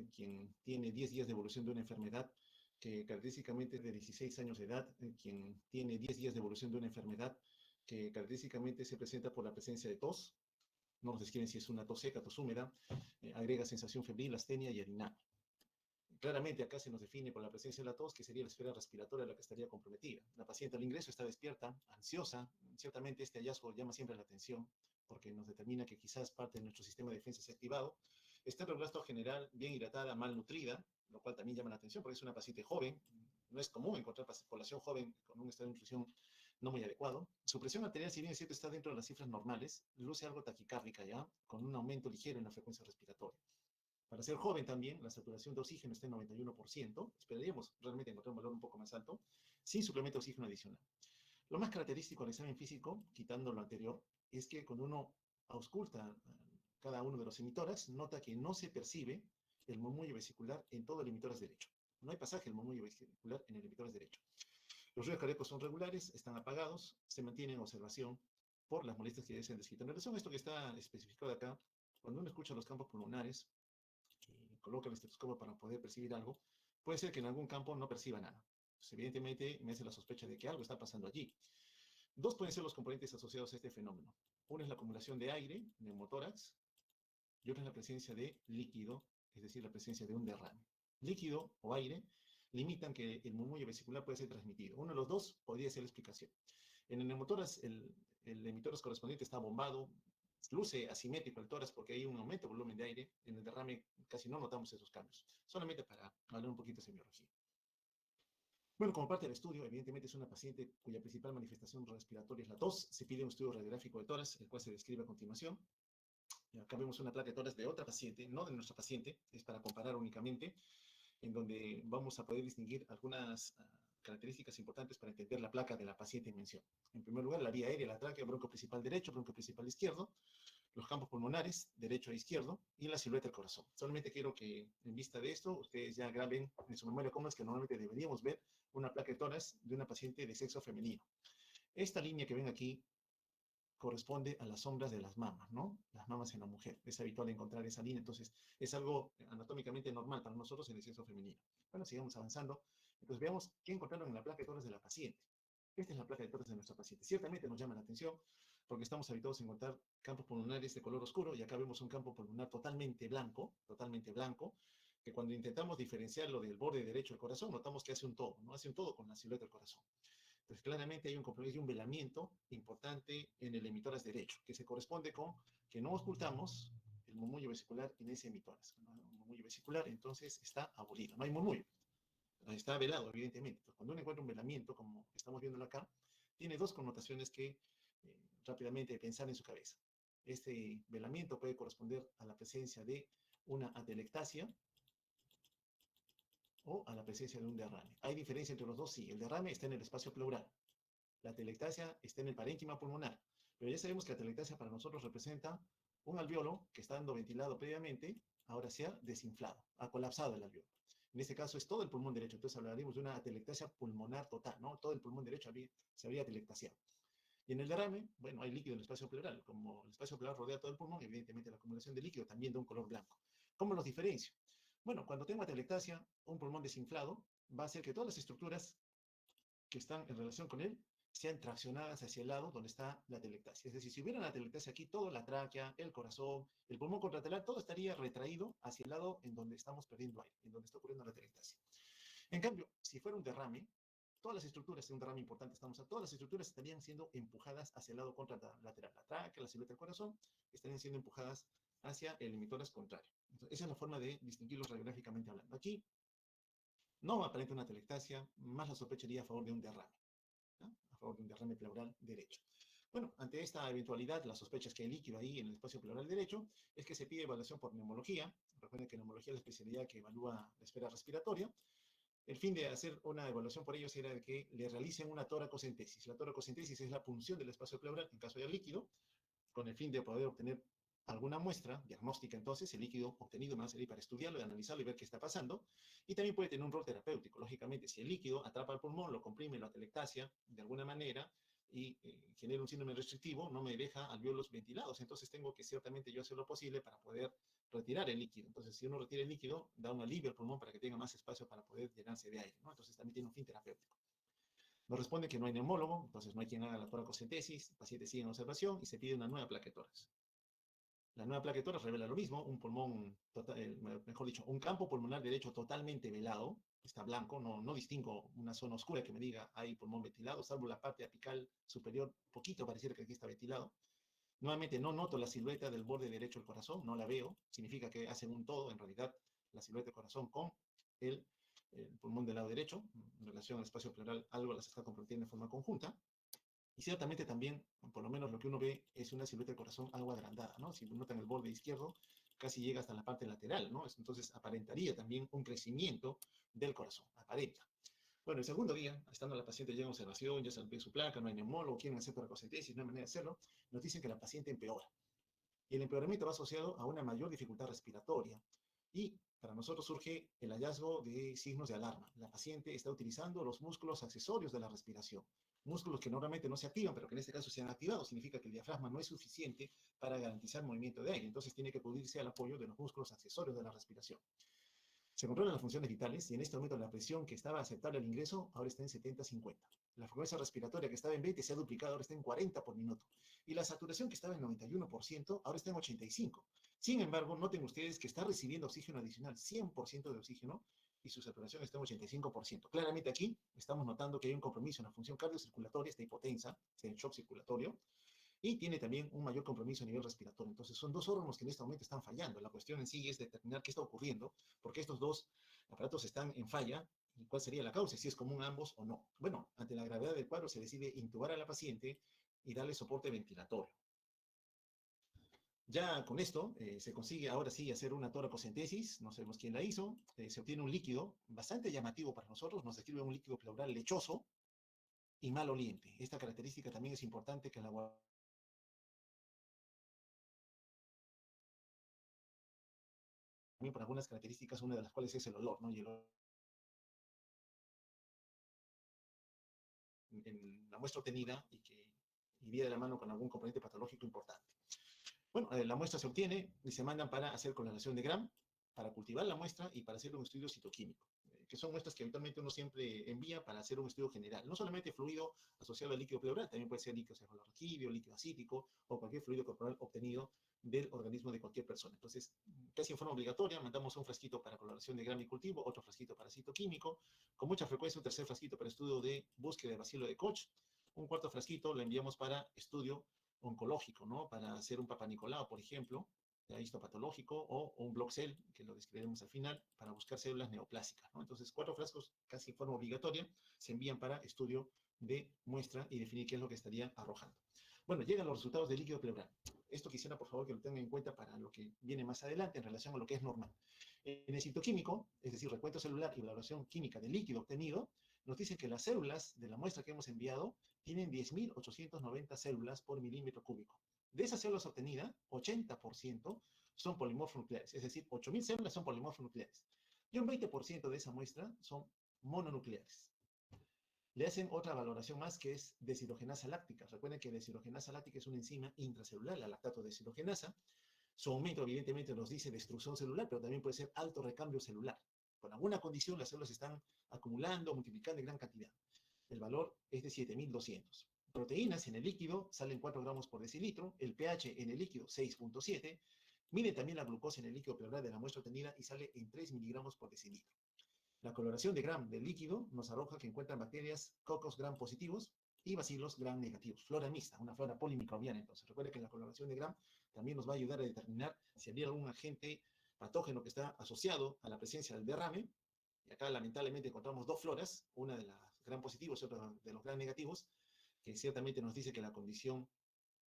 quien tiene 10 días de evolución de una enfermedad que característicamente es de 16 años de edad, quien tiene 10 días de evolución de una enfermedad que característicamente se presenta por la presencia de tos, no nos describen si es una tos seca, tos húmeda, agrega sensación febril, astenia y arinamia. Claramente acá se nos define por la presencia de la tos que sería la esfera respiratoria la que estaría comprometida. La paciente al ingreso está despierta, ansiosa. Ciertamente este hallazgo llama siempre la atención porque nos determina que quizás parte de nuestro sistema de defensa se ha activado. Está en regular estado general, bien hidratada, malnutrida, lo cual también llama la atención porque es una paciente joven. No es común encontrar población joven con un estado de nutrición no muy adecuado. Su presión arterial, si bien es cierto, está dentro de las cifras normales, luce algo taquicárdica ya, con un aumento ligero en la frecuencia respiratoria. Para ser joven también, la saturación de oxígeno está en 91%. Esperaríamos realmente encontrar un valor un poco más alto, sin suplemento de oxígeno adicional. Lo más característico del examen físico, quitando lo anterior, es que cuando uno ausculta cada uno de los emitoras, nota que no se percibe el murmullo vesicular en todo el emitoras derecho. No hay pasaje del murmullo vesicular en el emitoras derecho. Los ruidos cardíacos son regulares, están apagados, se mantienen en observación por las molestias que ya se han descrito. En relación a esto que está especificado acá, cuando uno escucha los campos pulmonares, y coloca el estetoscopio para poder percibir algo, puede ser que en algún campo no perciba nada. Entonces, evidentemente, me hace la sospecha de que algo está pasando allí. Dos pueden ser los componentes asociados a este fenómeno. Uno es la acumulación de aire, neumotórax, y otro es la presencia de líquido, es decir, la presencia de un derrame. Líquido o aire limitan que el murmullo vesicular puede ser transmitido. Uno de los dos podría ser la explicación. En el neumotórax, el emitórax correspondiente está bombado, luce asimétrico el tórax porque hay un aumento de volumen de aire. En el derrame casi no notamos esos cambios. Solamente para hablar un poquito de semiología. Bueno, como parte del estudio, evidentemente es una paciente cuya principal manifestación respiratoria es la tos. Se pide un estudio radiográfico de tórax, el cual se describe a continuación. Y acá vemos una placa de tórax de otra paciente, no de nuestra paciente, es para comparar únicamente, en donde vamos a poder distinguir algunas características importantes para entender la placa de la paciente en mención. En primer lugar, la vía aérea, la tráquea, bronco principal derecho, bronco principal izquierdo, los campos pulmonares, derecho e izquierdo, y la silueta del corazón. Solamente quiero que, en vista de esto, ustedes ya graben en su memoria cómo es que normalmente deberíamos ver una placa de tórax de una paciente de sexo femenino. Esta línea que ven aquí corresponde a las sombras de las mamas, ¿no? Las mamas en la mujer. Es habitual encontrar esa línea, entonces es algo anatómicamente normal para nosotros en el sexo femenino. Bueno, sigamos avanzando. Entonces veamos qué encontraron en la placa de tórax de la paciente. Esta es la placa de tórax de nuestra paciente. Ciertamente nos llama la atención porque estamos habituados a encontrar campos pulmonares de color oscuro y acá vemos un campo pulmonar totalmente blanco, que cuando intentamos diferenciarlo del borde derecho del corazón, notamos que hace un todo, ¿no? Hace un todo con la silueta del corazón. Entonces, claramente hay un compromiso y un velamiento importante en el emitoras derecho, que se corresponde con que no ocultamos el murmullo vesicular en ese emitoras. ¿No? El murmullo vesicular, entonces, está abolido. No hay murmullo. Está velado, evidentemente. Entonces, cuando uno encuentra un velamiento, como estamos viéndolo acá, tiene dos connotaciones que rápidamente pensar en su cabeza. Este velamiento puede corresponder a la presencia de una atelectasia, o a la presencia de un derrame. ¿Hay diferencia entre los dos? Sí, el derrame está en el espacio pleural. La atelectasia está en el parénquima pulmonar. Pero ya sabemos que la atelectasia para nosotros representa un alveolo que estando ventilado previamente, ahora se ha desinflado, ha colapsado el alveolo. En este caso es todo el pulmón derecho, entonces hablaremos de una atelectasia pulmonar total, ¿no? Todo el pulmón derecho se habría atelectasiado. Y en el derrame, bueno, hay líquido en el espacio pleural. Como el espacio pleural rodea todo el pulmón, evidentemente la acumulación de líquido también de un color blanco. ¿Cómo los diferencio? Bueno, cuando tengo atelectasia, un pulmón desinflado, va a hacer que todas las estructuras que están en relación con él sean traccionadas hacia el lado donde está la atelectasia. Es decir, si hubiera una atelectasia aquí, toda la tráquea, el corazón, el pulmón contralateral, todo estaría retraído hacia el lado en donde estamos perdiendo aire, en donde está ocurriendo la atelectasia. En cambio, si fuera un derrame, todas las estructuras, de un derrame importante, todas las estructuras estarían siendo empujadas hacia el lado contralateral. La tráquea, la silueta del corazón, estarían siendo empujadas hacia el emitoras contrario. Entonces, esa es la forma de distinguirlos radiográficamente hablando. Aquí no aparenta una atelectasia, más la sospecharía a favor de un derrame, ¿no? A favor de un derrame pleural derecho. Bueno, ante esta eventualidad, las sospechas que hay líquido ahí en el espacio pleural derecho, es que se pide evaluación por neumología. Recuerden que neumología es la especialidad que evalúa la esfera respiratoria. El fin de hacer una evaluación por ellos era de que le realicen una toracocentesis. La toracocentesis es la punción del espacio pleural en caso de líquido, con el fin de poder obtener alguna muestra diagnóstica. Entonces el líquido obtenido me va a servir para estudiarlo, analizarlo y ver qué está pasando, y también puede tener un rol terapéutico. Lógicamente, si el líquido atrapa el pulmón, lo comprime, lo atelectasia de alguna manera, y genera un síndrome restrictivo, no me deja alvéolos ventilados. Entonces tengo que ciertamente yo hacer lo posible para poder retirar el líquido. Entonces, si uno retira el líquido, da un alivio al pulmón para que tenga más espacio para poder llenarse de aire, ¿no? Entonces también tiene un fin terapéutico. Nos responde que no hay neumólogo, entonces no hay quien haga la toracocentesis, el paciente sigue en observación y se pide una nueva placa de tórax. La nueva placa de tórax revela lo mismo, un pulmón, mejor dicho, un campo pulmonar derecho totalmente velado, está blanco, no distingo una zona oscura que me diga hay pulmón ventilado, salvo la parte apical superior, poquito pareciera que aquí está ventilado. Nuevamente no noto la silueta del borde derecho del corazón, no la veo, significa que hacen un todo, en realidad, la silueta del corazón con el, el pulmón del lado derecho, en relación al espacio pleural, algo las está comprometiendo de forma conjunta. Y ciertamente también, por lo menos lo que uno ve es una silueta del corazón algo agrandada, ¿no? Si notan el borde izquierdo, casi llega hasta la parte lateral, ¿no? Entonces aparentaría también un crecimiento del corazón, aparenta. Bueno, el segundo día, estando la paciente ya en observación, ya se ve su placa, no hay neumólogo, quieren hacer toracocentesis, no hay manera de hacerlo, nos dicen que la paciente empeora. Y el empeoramiento va asociado a una mayor dificultad respiratoria. Y para nosotros surge el hallazgo de signos de alarma. La paciente está utilizando los músculos accesorios de la respiración. Músculos que normalmente no se activan, pero que en este caso se han activado. Significa que el diafragma no es suficiente para garantizar movimiento de aire. Entonces tiene que acudirse al apoyo de los músculos accesorios de la respiración. Se controlan las funciones vitales y en este momento la presión que estaba aceptable al ingreso ahora está en 70-50. La frecuencia respiratoria que estaba en 20 se ha duplicado, ahora está en 40 por minuto. Y la saturación que estaba en 91%, ahora está en 85%. Sin embargo, noten ustedes que está recibiendo oxígeno adicional, 100% de oxígeno, y su saturación está en 85%. Claramente aquí estamos notando que hay un compromiso en la función cardiocirculatoria, está hipotensa, está en shock circulatorio, y tiene también un mayor compromiso a nivel respiratorio. Entonces, son dos órganos que en este momento están fallando. La cuestión en sí es determinar qué está ocurriendo, porque estos dos aparatos están en falla y cuál sería la causa, si es común a ambos o no. Bueno, ante la gravedad del cuadro se decide intubar a la paciente y darle soporte ventilatorio. Ya con esto se consigue ahora sí hacer una toracocentesis, no sabemos quién la hizo, se obtiene un líquido bastante llamativo para nosotros, nos describe un líquido pleural lechoso y maloliente. Esta característica también es importante que la también por algunas características, una de las cuales es el olor, ¿no? Y el olor en la muestra obtenida y que iría de la mano con algún componente patológico importante. Bueno, la muestra se obtiene y se mandan para hacer cloración de Gram, para cultivar la muestra y para hacer un estudio citoquímico, que son muestras que habitualmente uno siempre envía para hacer un estudio general. No solamente fluido asociado al líquido pleural, también puede ser líquido cefalorraquídeo, líquido acítico o cualquier fluido corporal obtenido del organismo de cualquier persona. Entonces, casi en forma obligatoria, mandamos un frasquito para coloración de Gram y cultivo, otro frasquito para citoquímico, con mucha frecuencia un tercer frasquito para estudio de búsqueda de bacilo de Koch, un cuarto frasquito lo enviamos para estudio oncológico, ¿no? Para hacer un papanicolao, por ejemplo, histopatológico, o un block-cell, que lo describiremos al final, para buscar células neoplásicas, ¿no? Entonces, 4 frascos, casi en forma obligatoria, se envían para estudio de muestra y definir qué es lo que estaría arrojando. Bueno, llegan los resultados del líquido pleural. Esto quisiera, por favor, que lo tengan en cuenta para lo que viene más adelante en relación a lo que es normal. En el citoquímico, es decir, recuento celular y valoración química del líquido obtenido, nos dicen que las células de la muestra que hemos enviado tienen 10.890 células por milímetro cúbico. De esas células obtenidas, 80% son polimorfonucleares, es decir, 8.000 células son polimorfonucleares. Y un 20% de esa muestra son mononucleares. Le hacen otra valoración más que es deshidrogenasa láctica. Recuerden que deshidrogenasa láctica es una enzima intracelular, la lactato deshidrogenasa. Su aumento evidentemente nos dice destrucción celular, pero también puede ser alto recambio celular. Por alguna condición las células se están acumulando, multiplicando en gran cantidad. El valor es de 7.200. Proteínas en el líquido salen 4 gramos por decilitro, el pH en el líquido 6.7, mide también la glucosa en el líquido pleural de la muestra obtenida y sale en 3 miligramos por decilitro. La coloración de Gram del líquido nos arroja que encuentran bacterias Coccus Gram positivos y bacilos Gram negativos. Flora mixta, una flora polimicrobiana. Entonces, recuerde que la coloración de Gram también nos va a ayudar a determinar si habría algún agente patógeno que está asociado a la presencia del derrame. Y acá lamentablemente encontramos dos floras, una de las Gram positivos y otra de los Gram negativos, que ciertamente nos dice que la condición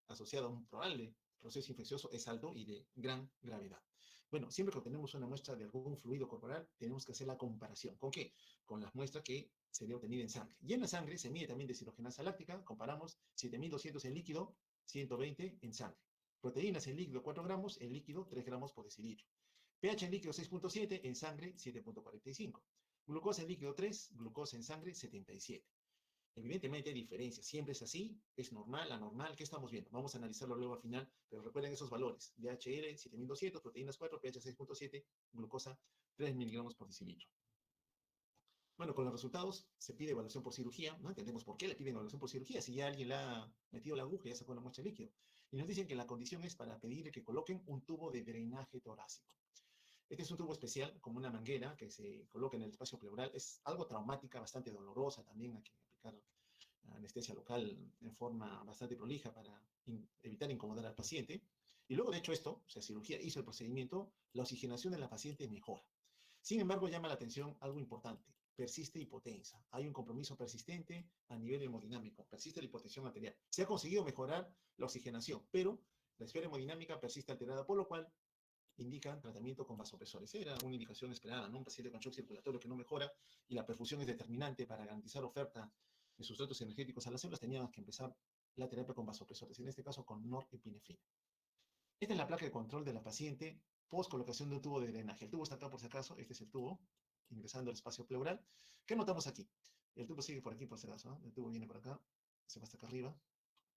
asociada a un probable proceso infeccioso es alto y de gran gravedad. Bueno, siempre que obtenemos una muestra de algún fluido corporal, tenemos que hacer la comparación. ¿Con qué? Con las muestras que sería obtenida en sangre. Y en la sangre se mide también deshidrogenasa láctica, comparamos 7.200 en líquido, 120 en sangre. Proteínas en líquido 4 gramos, en líquido 3 gramos por decilitro. pH en líquido 6.7, en sangre 7.45. Glucosa en líquido 3, glucosa en sangre 77. Evidentemente hay diferencias, siempre es así, es normal, anormal, ¿qué estamos viendo? Vamos a analizarlo luego al final, pero recuerden esos valores, DHL 7200, proteínas 4, pH 6.7, glucosa 3 miligramos por decilitro. Bueno, con los resultados se pide evaluación por cirugía, no entendemos por qué le piden evaluación por cirugía, si ya alguien le ha metido la aguja y ya sacó la muestra de líquido. Y nos dicen que la condición es para pedir que coloquen un tubo de drenaje torácico. Este es un tubo especial, como una manguera que se coloca en el espacio pleural. Es algo traumática, bastante dolorosa también. Hay que aplicar anestesia local en forma bastante prolija para evitar incomodar al paciente. Y luego de hecho esto, o sea, cirugía hizo el procedimiento, la oxigenación de la paciente mejora. Sin embargo, llama la atención algo importante. Persiste hipotensa. Hay un compromiso persistente a nivel hemodinámico. Persiste la hipotensión arterial. Se ha conseguido mejorar la oxigenación, pero la esfera hemodinámica persiste alterada, por lo cual indican tratamiento con vasopresores. Era una indicación esperada, ¿no? Un paciente con shock circulatorio que no mejora y la perfusión es determinante para garantizar oferta de sustratos energéticos a las células, teníamos que empezar la terapia con vasopresores, en este caso con norepinefrina. Esta es la placa de control de la paciente post colocación de un tubo de drenaje. El tubo está acá por si acaso, este es el tubo, ingresando al espacio pleural. ¿Qué notamos aquí? El tubo sigue por aquí por si acaso, ¿no? El tubo viene por acá, se va hasta acá arriba.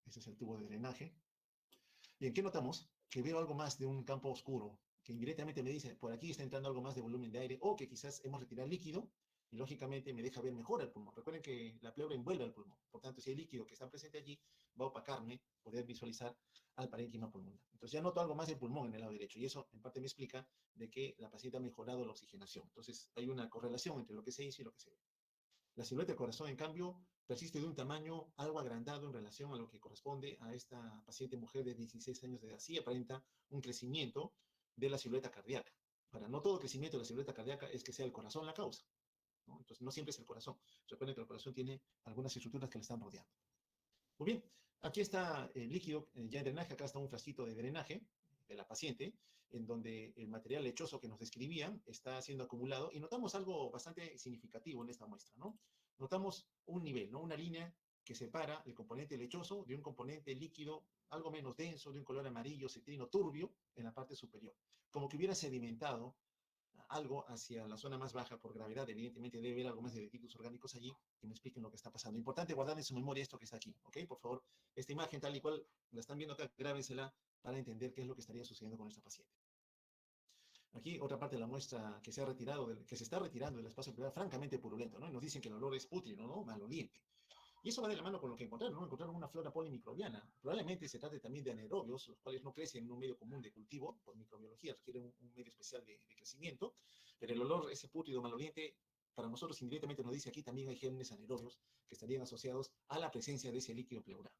Este es el tubo de drenaje. Bien, ¿qué notamos? Que veo algo más de un campo oscuro, que indirectamente me dice, por aquí está entrando algo más de volumen de aire, o que quizás hemos retirado líquido, y lógicamente me deja ver mejor el pulmón. Recuerden que la pleura envuelve al pulmón, por tanto, si hay líquido que está presente allí, va a opacarme, poder visualizar al parénquima pulmonar. Entonces ya noto algo más del pulmón en el lado derecho, y eso en parte me explica de que la paciente ha mejorado la oxigenación. Entonces hay una correlación entre lo que se hizo y lo que se ve. La silueta del corazón, en cambio, persiste de un tamaño algo agrandado en relación a lo que corresponde a esta paciente mujer de 16 años de edad. Sí aparenta un crecimiento de la silueta cardíaca. Ahora, no todo crecimiento de la silueta cardíaca es que sea el corazón la causa, ¿no? Entonces, no siempre es el corazón. Recuerden que el corazón tiene algunas estructuras que le están rodeando. Muy bien, aquí está el líquido ya en drenaje, acá está un frasquito de drenaje de la paciente, en donde el material lechoso que nos describían está siendo acumulado y notamos algo bastante significativo en esta muestra, ¿no? Notamos un nivel, ¿no? Una línea que separa el componente lechoso de un componente líquido algo menos denso, de un color amarillo, citrino, turbio, en la parte superior, como que hubiera sedimentado algo hacia la zona más baja por gravedad. Evidentemente debe haber algo más de detritus orgánicos allí que me expliquen lo que está pasando. Importante guardar en su memoria esto que está aquí, ¿ok? Por favor, esta imagen tal y cual la están viendo acá, grábensela para entender qué es lo que estaría sucediendo con esta paciente. Aquí otra parte de la muestra que se ha retirado, que se está retirando del espacio pleural, francamente purulento, ¿no? Y nos dicen que el olor es pútrido, ¿no? Maloliente. Y eso va de la mano con lo que encontraron, ¿no? Encontraron una flora polimicrobiana. Probablemente se trate también de anaerobios, los cuales no crecen en un medio común de cultivo, por microbiología, requieren un medio especial de crecimiento, pero el olor, ese pútrido maloliente, para nosotros indirectamente nos dice aquí también hay gérmenes anaerobios que estarían asociados a la presencia de ese líquido pleural.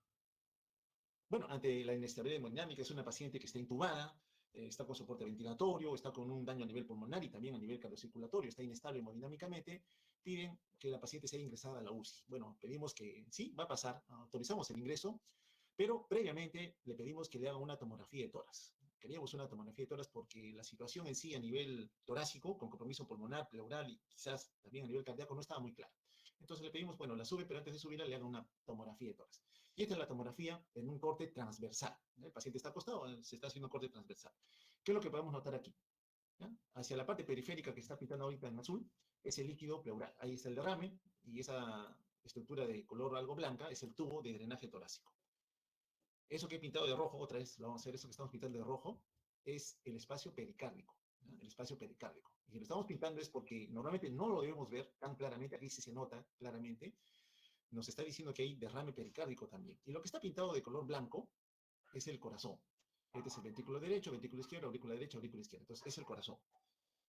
Bueno, ante la inestabilidad hemodinámica, es una paciente que está intubada, está con soporte ventilatorio, está con un daño a nivel pulmonar y también a nivel cardiocirculatorio, está inestable hemodinámicamente, piden que la paciente sea ingresada a la UCI. Bueno, pedimos que sí, va a pasar, autorizamos el ingreso, pero previamente le pedimos que le haga una tomografía de tórax. Queríamos una tomografía de tórax porque la situación en sí a nivel torácico, con compromiso pulmonar, pleural y quizás también a nivel cardíaco, no estaba muy clara. Entonces le pedimos, bueno, la sube, pero antes de subirla le haga una tomografía de tórax. Y esta es la tomografía en un corte transversal. El paciente está acostado, se está haciendo un corte transversal. ¿Qué es lo que podemos notar aquí? ¿Ya? Hacia la parte periférica que está pintando ahorita en azul, es el líquido pleural. Ahí está el derrame y esa estructura de color algo blanca es el tubo de drenaje torácico. Eso que he pintado de rojo, otra vez lo vamos a hacer, eso que estamos pintando de rojo, es el espacio pericárdico, ¿no? El espacio pericárdico. Y si lo estamos pintando es porque normalmente no lo debemos ver tan claramente, aquí sí se nota claramente, nos está diciendo que hay derrame pericárdico también. Y lo que está pintado de color blanco es el corazón. Este es el ventrículo derecho, ventrículo izquierdo, aurícula derecha, aurícula izquierda. Entonces es el corazón,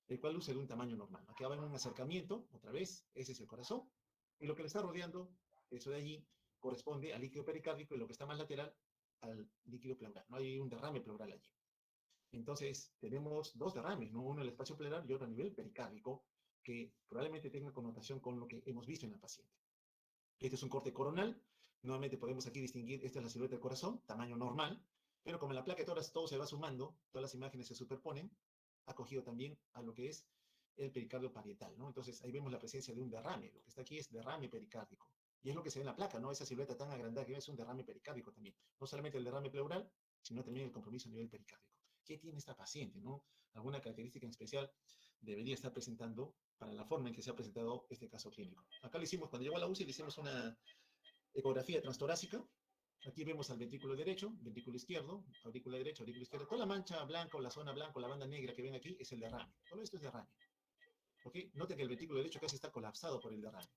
el cual luce de un tamaño normal. Acá va en un acercamiento, otra vez, ese es el corazón. Y lo que le está rodeando, eso de allí, corresponde al líquido pericárdico y lo que está más lateral al líquido pleural. No hay un derrame pleural allí. Entonces, tenemos dos derrames, ¿no? Uno en el espacio pleural y otro a nivel pericárdico, que probablemente tenga connotación con lo que hemos visto en la paciente. Este es un corte coronal. Nuevamente podemos aquí distinguir, esta es la silueta del corazón, tamaño normal, pero como en la placa de tórax todo se va sumando, todas las imágenes se superponen, ha cogido también a lo que es el pericardio parietal, ¿no? Entonces ahí vemos la presencia de un derrame. Lo que está aquí es derrame pericárdico. Y es lo que se ve en la placa, ¿no? Esa silueta tan agrandada que es un derrame pericárdico también. No solamente el derrame pleural, sino también el compromiso a nivel pericárdico. ¿Qué tiene esta paciente, no? ¿Alguna característica en especial debería estar presentando para la forma en que se ha presentado este caso clínico? Acá le hicimos, cuando llegó a la UCI, le hicimos una Ecografía transtorácica. Aquí vemos al ventrículo derecho, ventrículo izquierdo, aurícula derecha, aurícula izquierda. Toda la mancha blanca o la zona blanca o la banda negra que ven aquí es el derrame. Todo esto es derrame. ¿Ok? Noten que el ventrículo derecho casi está colapsado por el derrame.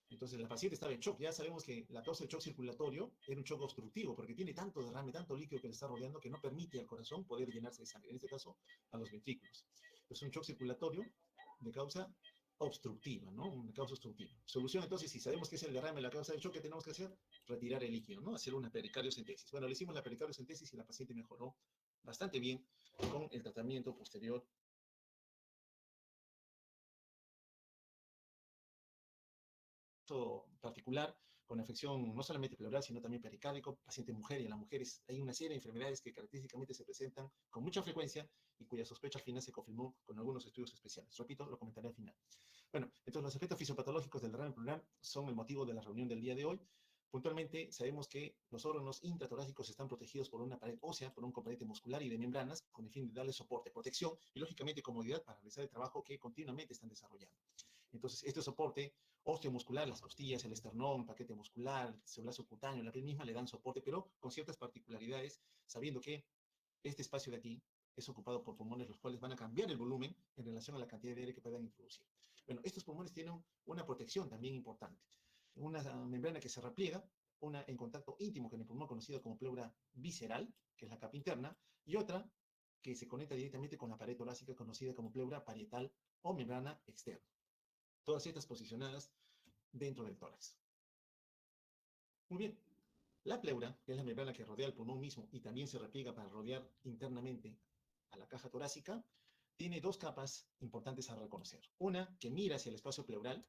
Entonces la paciente estaba en shock. Ya sabemos que la causa del shock circulatorio era un shock obstructivo, porque tiene tanto derrame, tanto líquido que le está rodeando que no permite al corazón poder llenarse de sangre, en este caso a los ventrículos. Es un shock circulatorio de causa obstructiva, ¿no? Una causa obstructiva. Solución, entonces, si sabemos que es el derrame la causa del shock, ¿qué tenemos que hacer? Retirar el líquido, ¿no? Hacer una pericardiocentesis. Bueno, le hicimos la pericardiocentesis y la paciente mejoró bastante bien con el tratamiento posterior particular con afección no solamente pleural, sino también pericárdico, paciente mujer, y en las mujeres hay una serie de enfermedades que característicamente se presentan con mucha frecuencia y cuya sospecha al final se confirmó con algunos estudios especiales. Repito, lo comentaré al final. Bueno, entonces los efectos fisiopatológicos del derrame pleural son el motivo de la reunión del día de hoy. Puntualmente, sabemos que los órganos intratorácicos están protegidos por una pared ósea, por un componente muscular y de membranas, con el fin de darle soporte, protección y, lógicamente, comodidad para realizar el trabajo que continuamente están desarrollando. Entonces, este soporte osteomuscular, las costillas, el esternón, paquete muscular, el células subcutáneo, la piel misma le dan soporte, pero con ciertas particularidades, sabiendo que este espacio de aquí es ocupado por pulmones, los cuales van a cambiar el volumen en relación a la cantidad de aire que puedan introducir. Bueno, estos pulmones tienen una protección también importante. Una membrana que se repliega, una en contacto íntimo con el pulmón, conocida como pleura visceral, que es la capa interna, y otra que se conecta directamente con la pared torácica, conocida como pleura parietal o membrana externa. Todas estas posicionadas dentro del tórax. Muy bien. La pleura, que es la membrana que rodea el pulmón mismo y también se repliega para rodear internamente a la caja torácica, tiene dos capas importantes a reconocer. Una que mira hacia el espacio pleural,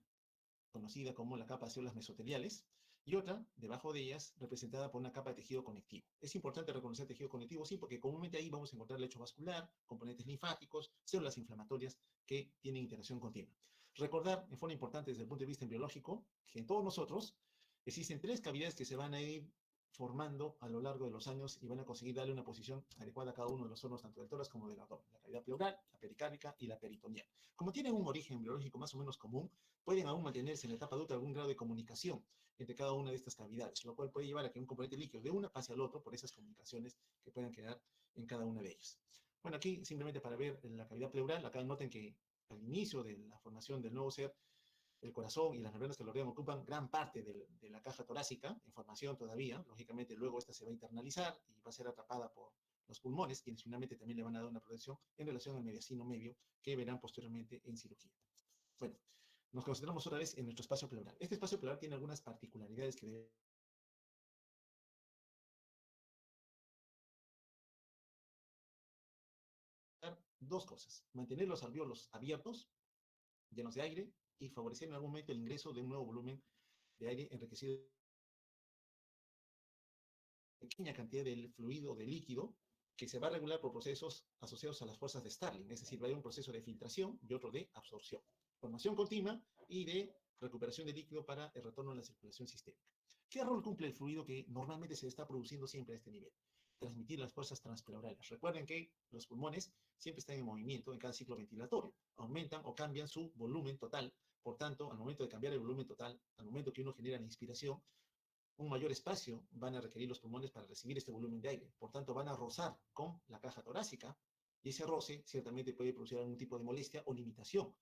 conocida como la capa de células mesoteliales, y otra, debajo de ellas, representada por una capa de tejido conectivo. Es importante reconocer tejido conectivo, sí, porque comúnmente ahí vamos a encontrar lecho vascular, componentes linfáticos, células inflamatorias que tienen interacción continua. Recordar, en forma importante desde el punto de vista embriológico, que en todos nosotros existen tres cavidades que se van a ir formando a lo largo de los años y van a conseguir darle una posición adecuada a cada uno de los órganos, tanto del tórax como del abdomen. La cavidad pleural, la pericárdica y la peritoneal. Como tienen un origen embriológico más o menos común, pueden aún mantenerse en la etapa adulta algún grado de comunicación entre cada una de estas cavidades, lo cual puede llevar a que un componente líquido de una pase al otro por esas comunicaciones que puedan quedar en cada una de ellas. Bueno, aquí simplemente para ver la cavidad pleural, acá noten que al inicio de la formación del nuevo ser, el corazón y las membranas que lo rodean ocupan gran parte de la caja torácica, en formación todavía. Lógicamente, luego esta se va a internalizar y va a ser atrapada por los pulmones, quienes finalmente también le van a dar una protección en relación al mediastino medio, que verán posteriormente en cirugía. Bueno, nos concentramos otra vez en nuestro espacio pleural. Este espacio pleural tiene algunas particularidades que deben dar dos cosas: mantener los alvéolos abiertos, llenos de aire, y favorecer en algún momento el ingreso de un nuevo volumen de aire enriquecido pequeña cantidad de fluido, de líquido, que se va a regular por procesos asociados a las fuerzas de Starling, es decir, va a haber un proceso de filtración y otro de absorción, formación continua y de recuperación de líquido para el retorno a la circulación sistémica. ¿Qué rol cumple el fluido que normalmente se está produciendo siempre a este nivel? Transmitir las fuerzas transpleurales. Recuerden que los pulmones siempre están en movimiento en cada ciclo ventilatorio, aumentan o cambian su volumen total. Por tanto, al momento de cambiar el volumen total, al momento que uno genera la inspiración, un mayor espacio van a requerir los pulmones para recibir este volumen de aire. Por tanto, van a rozar con la caja torácica y ese roce ciertamente puede producir algún tipo de molestia o limitación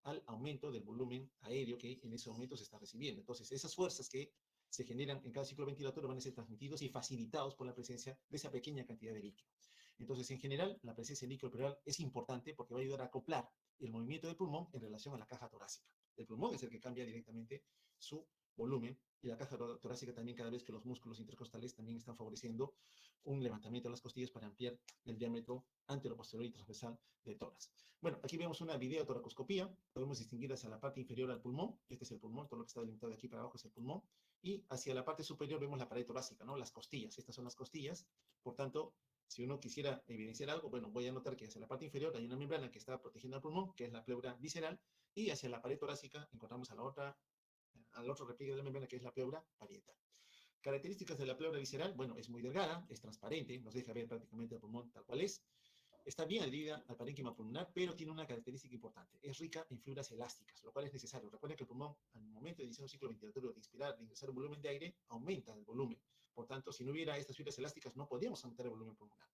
al aumento del volumen aéreo que en ese momento se está recibiendo. Entonces, esas fuerzas que se generan en cada ciclo ventilatorio van a ser transmitidos y facilitados por la presencia de esa pequeña cantidad de líquido. Entonces, en general, la presencia de líquido pleural es importante porque va a ayudar a acoplar el movimiento del pulmón en relación a la caja torácica. El pulmón es el que cambia directamente su volumen y la caja torácica también, cada vez que los músculos intercostales también están favoreciendo un levantamiento de las costillas para ampliar el diámetro anteroposterior y transversal del tórax. Bueno, aquí vemos una videotoracoscopía, podemos distinguir hacia la parte inferior al pulmón, este es el pulmón, todo lo que está delimitado de aquí para abajo es el pulmón, y hacia la parte superior vemos la pared torácica, ¿no? Las costillas, estas son las costillas, por tanto, si uno quisiera evidenciar algo, bueno, voy a notar que hacia la parte inferior hay una membrana que está protegiendo al pulmón, que es la pleura visceral, y hacia la pared torácica encontramos a la otra, al otro repliegue de la membrana, que es la pleura parietal. Características de la pleura visceral: bueno, es muy delgada, es transparente, nos deja ver prácticamente el pulmón tal cual es. está bien adherida al parénquima pulmonar, pero tiene una característica importante. Es rica en fibras elásticas, lo cual es necesario. Recuerden que el pulmón, al momento de iniciar un ciclo ventilatorio, de inspirar, de ingresar un volumen de aire, aumenta el volumen. Por tanto, si no hubiera estas fibras elásticas, no podríamos aumentar el volumen pulmonar.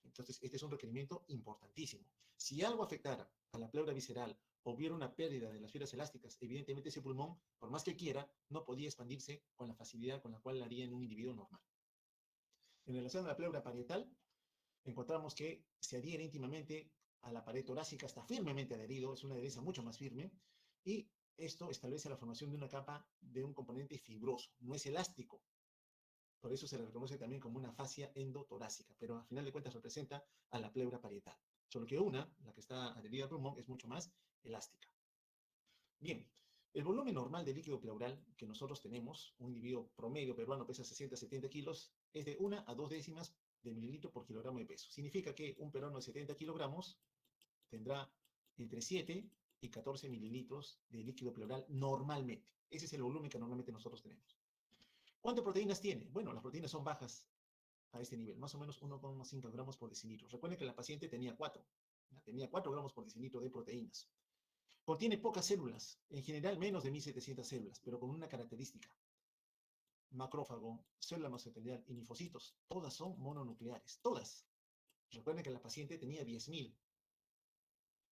Entonces, este es un requerimiento importantísimo. Si algo afectara a la pleura visceral o hubiera una pérdida de las fibras elásticas, evidentemente ese pulmón, por más que quiera, no podía expandirse con la facilidad con la cual lo haría en un individuo normal. En relación a la pleura parietal, encontramos que se adhiere íntimamente a la pared torácica, está firmemente adherido, es una adherencia mucho más firme, y esto establece la formación de una capa de un componente fibroso, no es elástico. Por eso se le reconoce también como una fascia endotorácica, pero a final de cuentas representa a la pleura parietal. Solo que una, la que está adherida al pulmón, es mucho más elástica. Bien, el volumen normal de líquido pleural que nosotros tenemos, un individuo promedio peruano pesa 60-70 kilos, es de 1 a 2 décimas de mililitro por kilogramo de peso. Significa que un peruano de 70 kilogramos tendrá entre 7 y 14 mililitros de líquido pleural normalmente. Ese es el volumen que normalmente nosotros tenemos. ¿Cuántas proteínas tiene? Bueno, las proteínas son bajas a este nivel, más o menos 1,5 gramos por decilitro. Recuerden que la paciente tenía 4, tenía 4 gramos por decilitro de proteínas. Contiene pocas células, en general menos de 1700 células, pero con una característica. Macrófago, célula mesotelial y linfocitos, todas son mononucleares, todas. Recuerden que la paciente tenía 10.000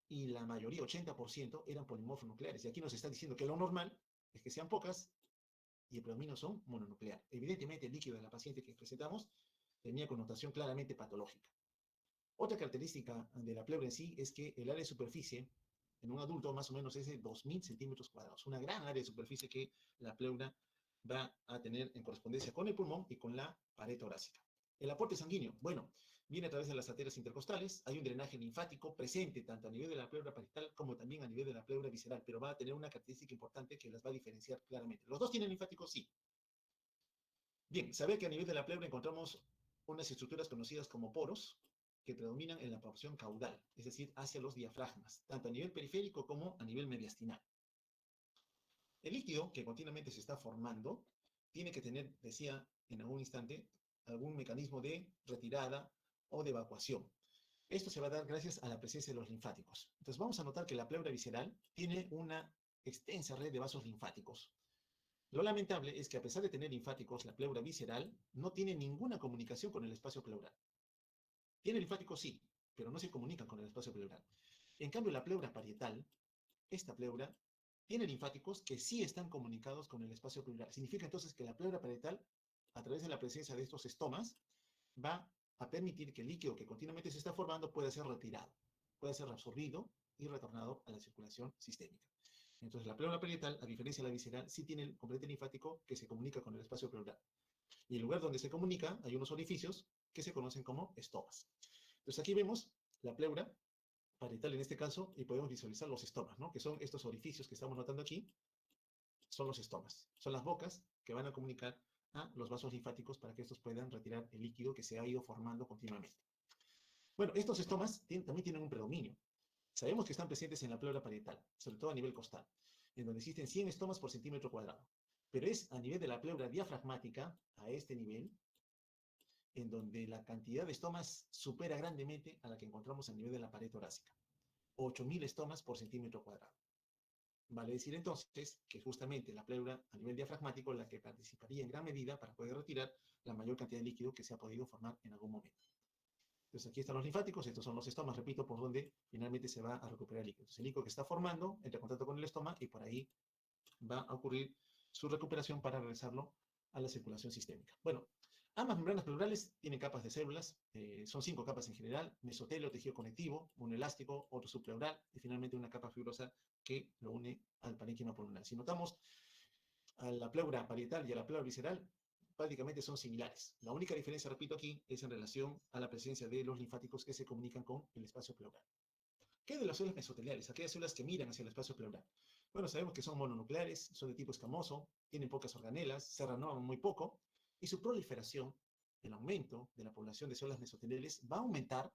y la mayoría, 80%, eran polimorfos nucleares. Y aquí nos está diciendo que lo normal es que sean pocas y el predominio son mononuclear. Evidentemente, el líquido de la paciente que presentamos tenía connotación claramente patológica. Otra característica de la pleura en sí es que el área de superficie en un adulto más o menos es de 2.000 centímetros cuadrados. Una gran área de superficie que la pleura va a tener en correspondencia con el pulmón y con la pared torácica. El aporte sanguíneo, bueno, viene a través de las arterias intercostales, hay un drenaje linfático presente tanto a nivel de la pleura parietal como también a nivel de la pleura visceral, pero va a tener una característica importante que las va a diferenciar claramente. ¿Los dos tienen linfáticos? Sí. Bien, saber que a nivel de la pleura encontramos unas estructuras conocidas como poros que predominan en la porción caudal, es decir, hacia los diafragmas, tanto a nivel periférico como a nivel mediastinal. El líquido que continuamente se está formando tiene que tener, decía en algún instante, algún mecanismo de retirada o de evacuación. Esto se va a dar gracias a la presencia de los linfáticos. Entonces vamos a notar que la pleura visceral tiene una extensa red de vasos linfáticos. Lo lamentable es que a pesar de tener linfáticos, la pleura visceral no tiene ninguna comunicación con el espacio pleural. Tiene linfáticos, sí, pero no se comunican con el espacio pleural. En cambio, la pleura parietal, esta pleura, tiene linfáticos que sí están comunicados con el espacio pleural. Significa entonces que la pleura parietal, a través de la presencia de estos estomas, va a permitir que el líquido que continuamente se está formando pueda ser retirado, pueda ser reabsorbido y retornado a la circulación sistémica. Entonces, la pleura parietal, a diferencia de la visceral, sí tiene el componente linfático que se comunica con el espacio pleural. Y en el lugar donde se comunica hay unos orificios que se conocen como estomas. Entonces, aquí vemos la pleura parietal en este caso y podemos visualizar los estomas, ¿no? Que son estos orificios que estamos notando aquí, son los estomas. Son las bocas que van a comunicar a los vasos linfáticos para que estos puedan retirar el líquido que se ha ido formando continuamente. Bueno, estos estomas también tienen un predominio. Sabemos que están presentes en la pleura parietal, sobre todo a nivel costal, en donde existen 100 estomas por centímetro cuadrado. Pero es a nivel de la pleura diafragmática, a este nivel, en donde la cantidad de estomas supera grandemente a la que encontramos a nivel de la pared torácica. 8.000 estomas por centímetro cuadrado. Vale decir entonces que justamente la pleura a nivel diafragmático la que participaría en gran medida para poder retirar la mayor cantidad de líquido que se ha podido formar en algún momento. Entonces aquí están los linfáticos, estos son los estomas, repito, por donde finalmente se va a recuperar el líquido. Entonces, el líquido que está formando entra en contacto con el estoma y por ahí va a ocurrir su recuperación para regresarlo a la circulación sistémica. Bueno, ambas membranas pleurales tienen capas de células, son 5 capas en general: mesotelio, tejido conectivo, uno elástico, otro subpleural y finalmente una capa fibrosa que lo une al parénquima pulmonar. Si notamos a la pleura parietal y a la pleura visceral, prácticamente son similares. La única diferencia, repito aquí, es en relación a la presencia de los linfáticos que se comunican con el espacio pleural. ¿Qué de las células mesoteliales? Aquellas células que miran hacia el espacio pleural. Bueno, sabemos que son mononucleares, son de tipo escamoso, tienen pocas organelas, se renovan muy poco, y su proliferación, el aumento de la población de células mesoteliales, va a aumentar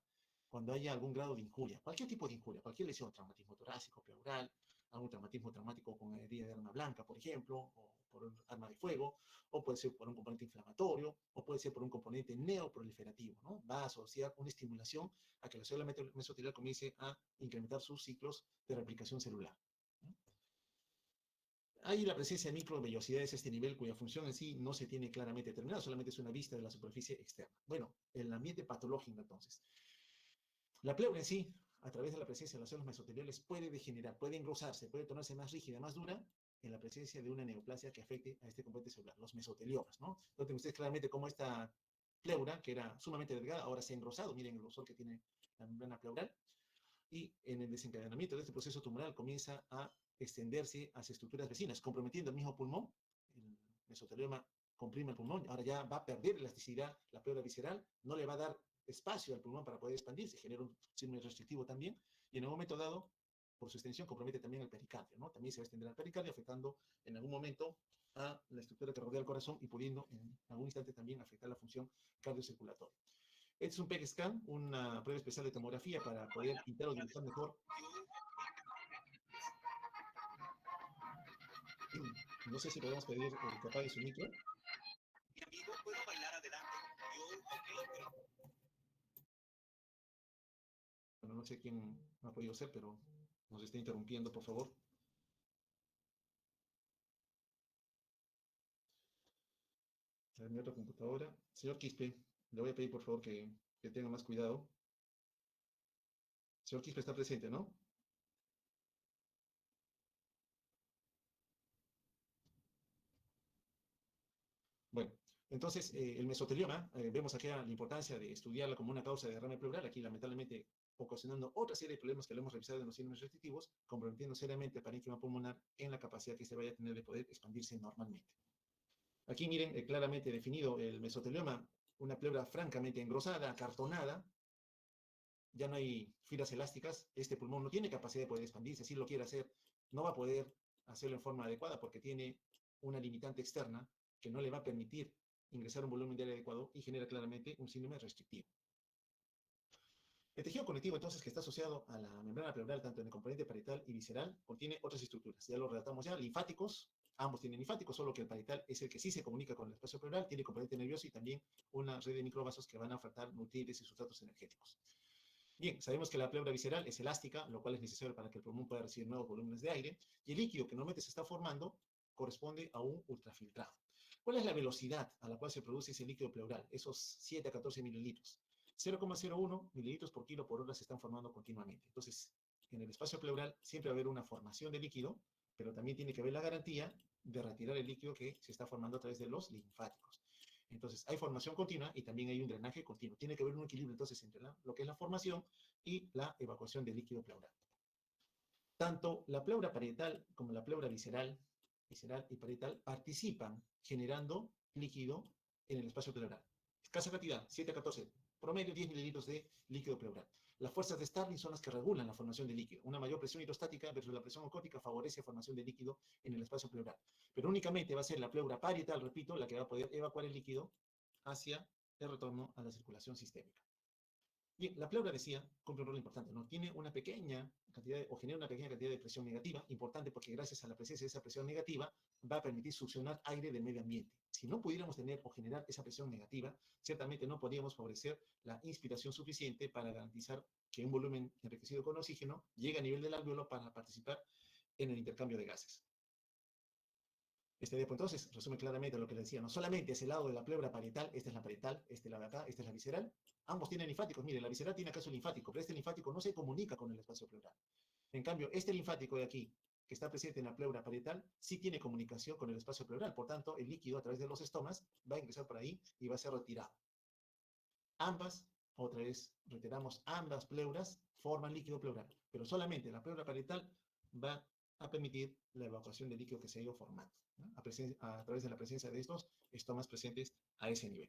cuando haya algún grado de injuria, cualquier tipo de injuria, cualquier lesión, traumatismo torácico, pleural, algún traumático con herida de arma blanca, por ejemplo, o por un arma de fuego, o puede ser por un componente inflamatorio, o puede ser por un componente neoproliferativo, ¿no? Va a asociar una estimulación a que la célula mesotelial comience a incrementar sus ciclos de replicación celular, ¿no? Hay la presencia de microvellosidades a este nivel cuya función en sí no se tiene claramente determinada, solamente es una vista de la superficie externa. Bueno, el ambiente patológico entonces. La pleura en sí, a través de la presencia de las células mesoteliales, puede degenerar, puede engrosarse, puede tornarse más rígida, más dura, en la presencia de una neoplasia que afecte a este componente celular, los mesoteliomas, ¿no? Noten ustedes claramente cómo esta pleura, que era sumamente delgada, ahora se ha engrosado. Miren el grosor que tiene la membrana pleural. Y en el desencadenamiento de este proceso tumoral comienza a extenderse hacia estructuras vecinas, comprometiendo el mismo pulmón. El mesotelioma comprime el pulmón, ahora ya va a perder elasticidad la pleura visceral, no le va a dar espacio al pulmón para poder expandirse, genera un síndrome restrictivo también, y en un momento dado, por su extensión, compromete también el pericardio, ¿no? También se va a extender al pericardio, afectando en algún momento a la estructura que rodea el corazón y pudiendo en algún instante también afectar la función cardiocirculatoria. Este es un PET scan, una prueba especial de tomografía para poder pintar o dibujar mejor. No sé si podemos pedir que apague su micro. Mi amigo, ¿puedo bailar adelante? Yo, ok, pero... Bueno, no sé quién ha podido ser, pero nos está interrumpiendo, por favor. A ver, mi otra computadora. Señor Quispe, le voy a pedir, por favor, que tenga más cuidado. Señor Quispe está presente, ¿no? Bueno, entonces el mesotelioma, vemos aquí la importancia de estudiarla como una causa de derrame pleural, aquí lamentablemente ocasionando otra serie de problemas que lo hemos revisado en los síndromes restrictivos, comprometiendo seriamente el parénquima pulmonar en la capacidad que se vaya a tener de poder expandirse normalmente. Aquí miren claramente definido el mesotelioma, una pleura francamente engrosada, acartonada, ya no hay fibras elásticas, este pulmón no tiene capacidad de poder expandirse, si lo quiere hacer, no va a poder hacerlo en forma adecuada porque tiene una limitante externa que no le va a permitir ingresar un volumen de aire adecuado y genera claramente un síndrome restrictivo. El tejido conectivo, entonces, que está asociado a la membrana pleural, tanto en el componente parietal y visceral, contiene otras estructuras. Ya lo relatamos ya, linfáticos, ambos tienen linfáticos, solo que el parietal es el que sí se comunica con el espacio pleural, tiene componente nervioso y también una red de microvasos que van a ofertar nutrientes y sustratos energéticos. Bien, sabemos que la pleura visceral es elástica, lo cual es necesario para que el pulmón pueda recibir nuevos volúmenes de aire, y el líquido que normalmente se está formando corresponde a un ultrafiltrado. ¿Cuál es la velocidad a la cual se produce ese líquido pleural? Esos 7 a 14 mililitros. 0,01 mililitros por kilo por hora se están formando continuamente. Entonces, en el espacio pleural siempre va a haber una formación de líquido, pero también tiene que haber la garantía de retirar el líquido que se está formando a través de los linfáticos. Entonces, hay formación continua y también hay un drenaje continuo. Tiene que haber un equilibrio entonces entre lo que es la formación y la evacuación del líquido pleural. Tanto la pleura parietal como la pleura visceral y parietal participan generando líquido en el espacio pleural. Escasa cantidad, 7 a 14, promedio 10 mililitros de líquido pleural. Las fuerzas de Starling son las que regulan la formación de líquido. Una mayor presión hidrostática versus la presión osmótica favorece la formación de líquido en el espacio pleural. Pero únicamente va a ser la pleura parietal, repito, la que va a poder evacuar el líquido hacia el retorno a la circulación sistémica. Bien, la pleura, decía, cumple un rol importante, ¿no? Tiene una pequeña cantidad o genera una pequeña cantidad de presión negativa, importante porque gracias a la presencia de esa presión negativa va a permitir succionar aire del medio ambiente. Si no pudiéramos tener o generar esa presión negativa, ciertamente no podríamos favorecer la inspiración suficiente para garantizar que un volumen enriquecido con oxígeno llegue a nivel del alvéolo para participar en el intercambio de gases. Este diapo entonces resume claramente lo que le decía, no solamente es el lado de la pleura parietal, esta es la parietal, este es la de acá, esta es la visceral, ambos tienen linfáticos, mire, la visceral tiene acá su linfático, pero este linfático no se comunica con el espacio pleural. En cambio, este linfático de aquí, que está presente en la pleura parietal, sí tiene comunicación con el espacio pleural, por tanto, el líquido a través de los estomas va a ingresar por ahí y va a ser retirado. Ambas, otra vez, reiteramos, ambas pleuras forman líquido pleural, pero solamente la pleura parietal va a permitir la evacuación del líquido que se ha ido formando, ¿no? A través de la presencia de estos estomas presentes a ese nivel.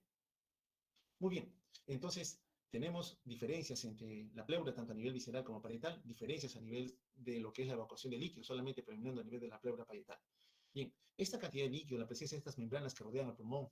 Muy bien, entonces tenemos diferencias entre la pleura, tanto a nivel visceral como parietal, diferencias a nivel de lo que es la evacuación de líquido, solamente predominando a nivel de la pleura parietal. Bien, esta cantidad de líquido, la presencia de estas membranas que rodean al pulmón,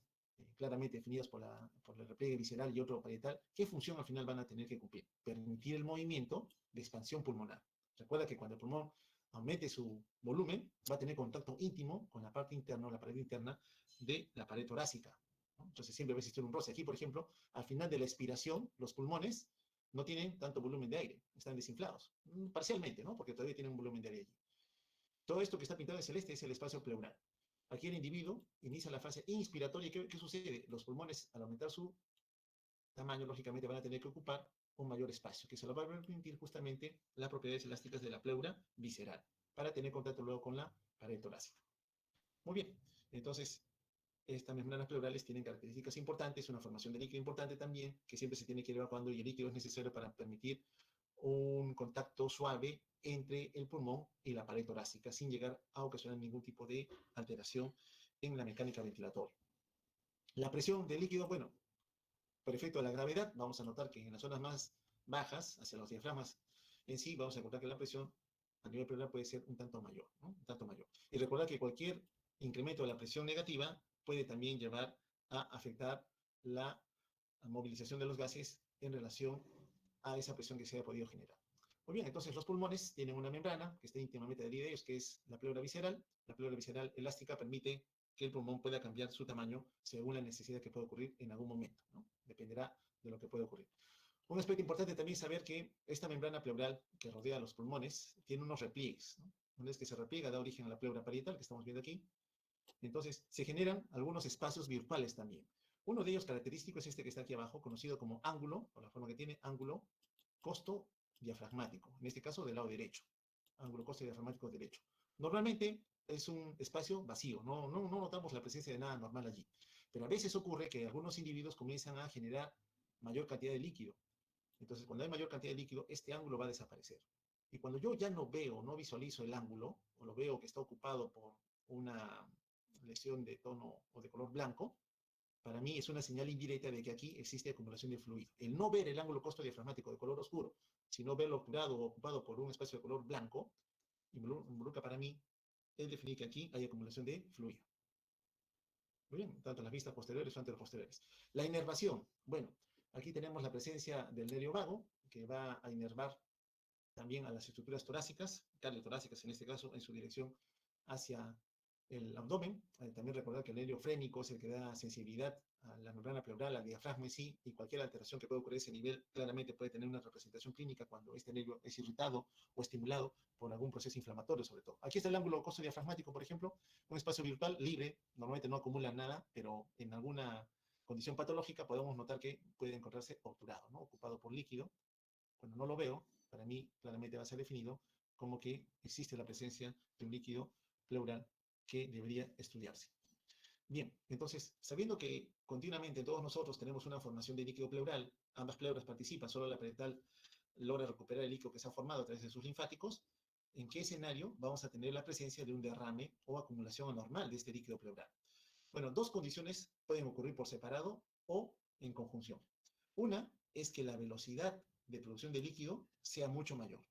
claramente definidas por el repliegue visceral y otro parietal, ¿qué función al final van a tener que cumplir? Permitir el movimiento de expansión pulmonar. Recuerda que cuando el pulmón aumente su volumen, va a tener contacto íntimo con la parte interna o la pared interna de la pared torácica, ¿no? Entonces siempre va a existir un roce. Aquí, por ejemplo, al final de la expiración, los pulmones no tienen tanto volumen de aire, están desinflados, parcialmente, ¿no? Porque todavía tienen un volumen de aire allí. Todo esto que está pintado en celeste es el espacio pleural. Aquí el individuo inicia la fase inspiratoria. ¿Qué sucede? Los pulmones, al aumentar su tamaño, lógicamente van a tener que ocupar un mayor espacio, que se lo va a permitir justamente las propiedades elásticas de la pleura visceral, para tener contacto luego con la pared torácica. Muy bien, entonces estas membranas pleurales tienen características importantes, una formación de líquido importante también, que siempre se tiene que ir evacuando y el líquido es necesario para permitir un contacto suave entre el pulmón y la pared torácica, sin llegar a ocasionar ningún tipo de alteración en la mecánica ventilatoria. La presión del líquido, bueno, por efecto de la gravedad, vamos a notar que en las zonas más bajas, hacia los diafragmas en sí, vamos a encontrar que la presión a nivel pleural puede ser un tanto mayor, ¿no? Un tanto mayor. Y recordar que cualquier incremento de la presión negativa puede también llevar a afectar la movilización de los gases en relación a esa presión que se haya podido generar. Muy bien, entonces los pulmones tienen una membrana que está íntimamente adherida a ellos, que es la pleura visceral. La pleura visceral elástica permite que el pulmón pueda cambiar su tamaño según la necesidad que pueda ocurrir en algún momento, ¿no? Dependerá de lo que pueda ocurrir. Un aspecto importante también es saber que esta membrana pleural que rodea los pulmones tiene unos repliegues, ¿no? Una vez que se repliega da origen a la pleura parietal que estamos viendo aquí. Entonces se generan algunos espacios virtuales también. Uno de ellos característico es este que está aquí abajo, conocido como ángulo, por la forma que tiene, ángulo costo diafragmático, en este caso del lado derecho, ángulo costo diafragmático derecho. Normalmente es un espacio vacío, no notamos la presencia de nada normal allí, pero a veces ocurre que algunos individuos comienzan a generar mayor cantidad de líquido. Entonces, cuando hay mayor cantidad de líquido, este ángulo va a desaparecer. Y cuando yo ya no veo, no visualizo el ángulo, o lo veo que está ocupado por una lesión de tono o de color blanco, para mí es una señal indirecta de que aquí existe acumulación de fluido. El no ver el ángulo costo diafragmático de color oscuro, sino verlo curado o ocupado por un espacio de color blanco, involucra para mí el definir que aquí hay acumulación de fluido. Muy bien, tanto en las vistas posteriores o anteroposteriores. La inervación. Bueno, aquí tenemos la presencia del nervio vago, que va a inervar también a las estructuras torácicas, cardiotorácicas en este caso, en su dirección hacia el abdomen. También recordar que el nervio frénico es el que da sensibilidad a la membrana pleural, al diafragma en sí, y cualquier alteración que pueda ocurrir a ese nivel claramente puede tener una representación clínica cuando este nervio es irritado o estimulado por algún proceso inflamatorio sobre todo. Aquí está el ángulo costo diafragmático, por ejemplo, un espacio virtual libre, normalmente no acumula nada, pero en alguna condición patológica podemos notar que puede encontrarse obturado, ¿no? Ocupado por líquido. Cuando no lo veo, para mí claramente va a ser definido como que existe la presencia de un líquido pleural que debería estudiarse. Bien, entonces, sabiendo que continuamente todos nosotros tenemos una formación de líquido pleural, ambas pleuras participan, solo la parietal logra recuperar el líquido que se ha formado a través de sus linfáticos, ¿en qué escenario vamos a tener la presencia de un derrame o acumulación anormal de este líquido pleural? Bueno, dos condiciones pueden ocurrir por separado o en conjunción. Una es que la velocidad de producción de líquido sea mucho mayor.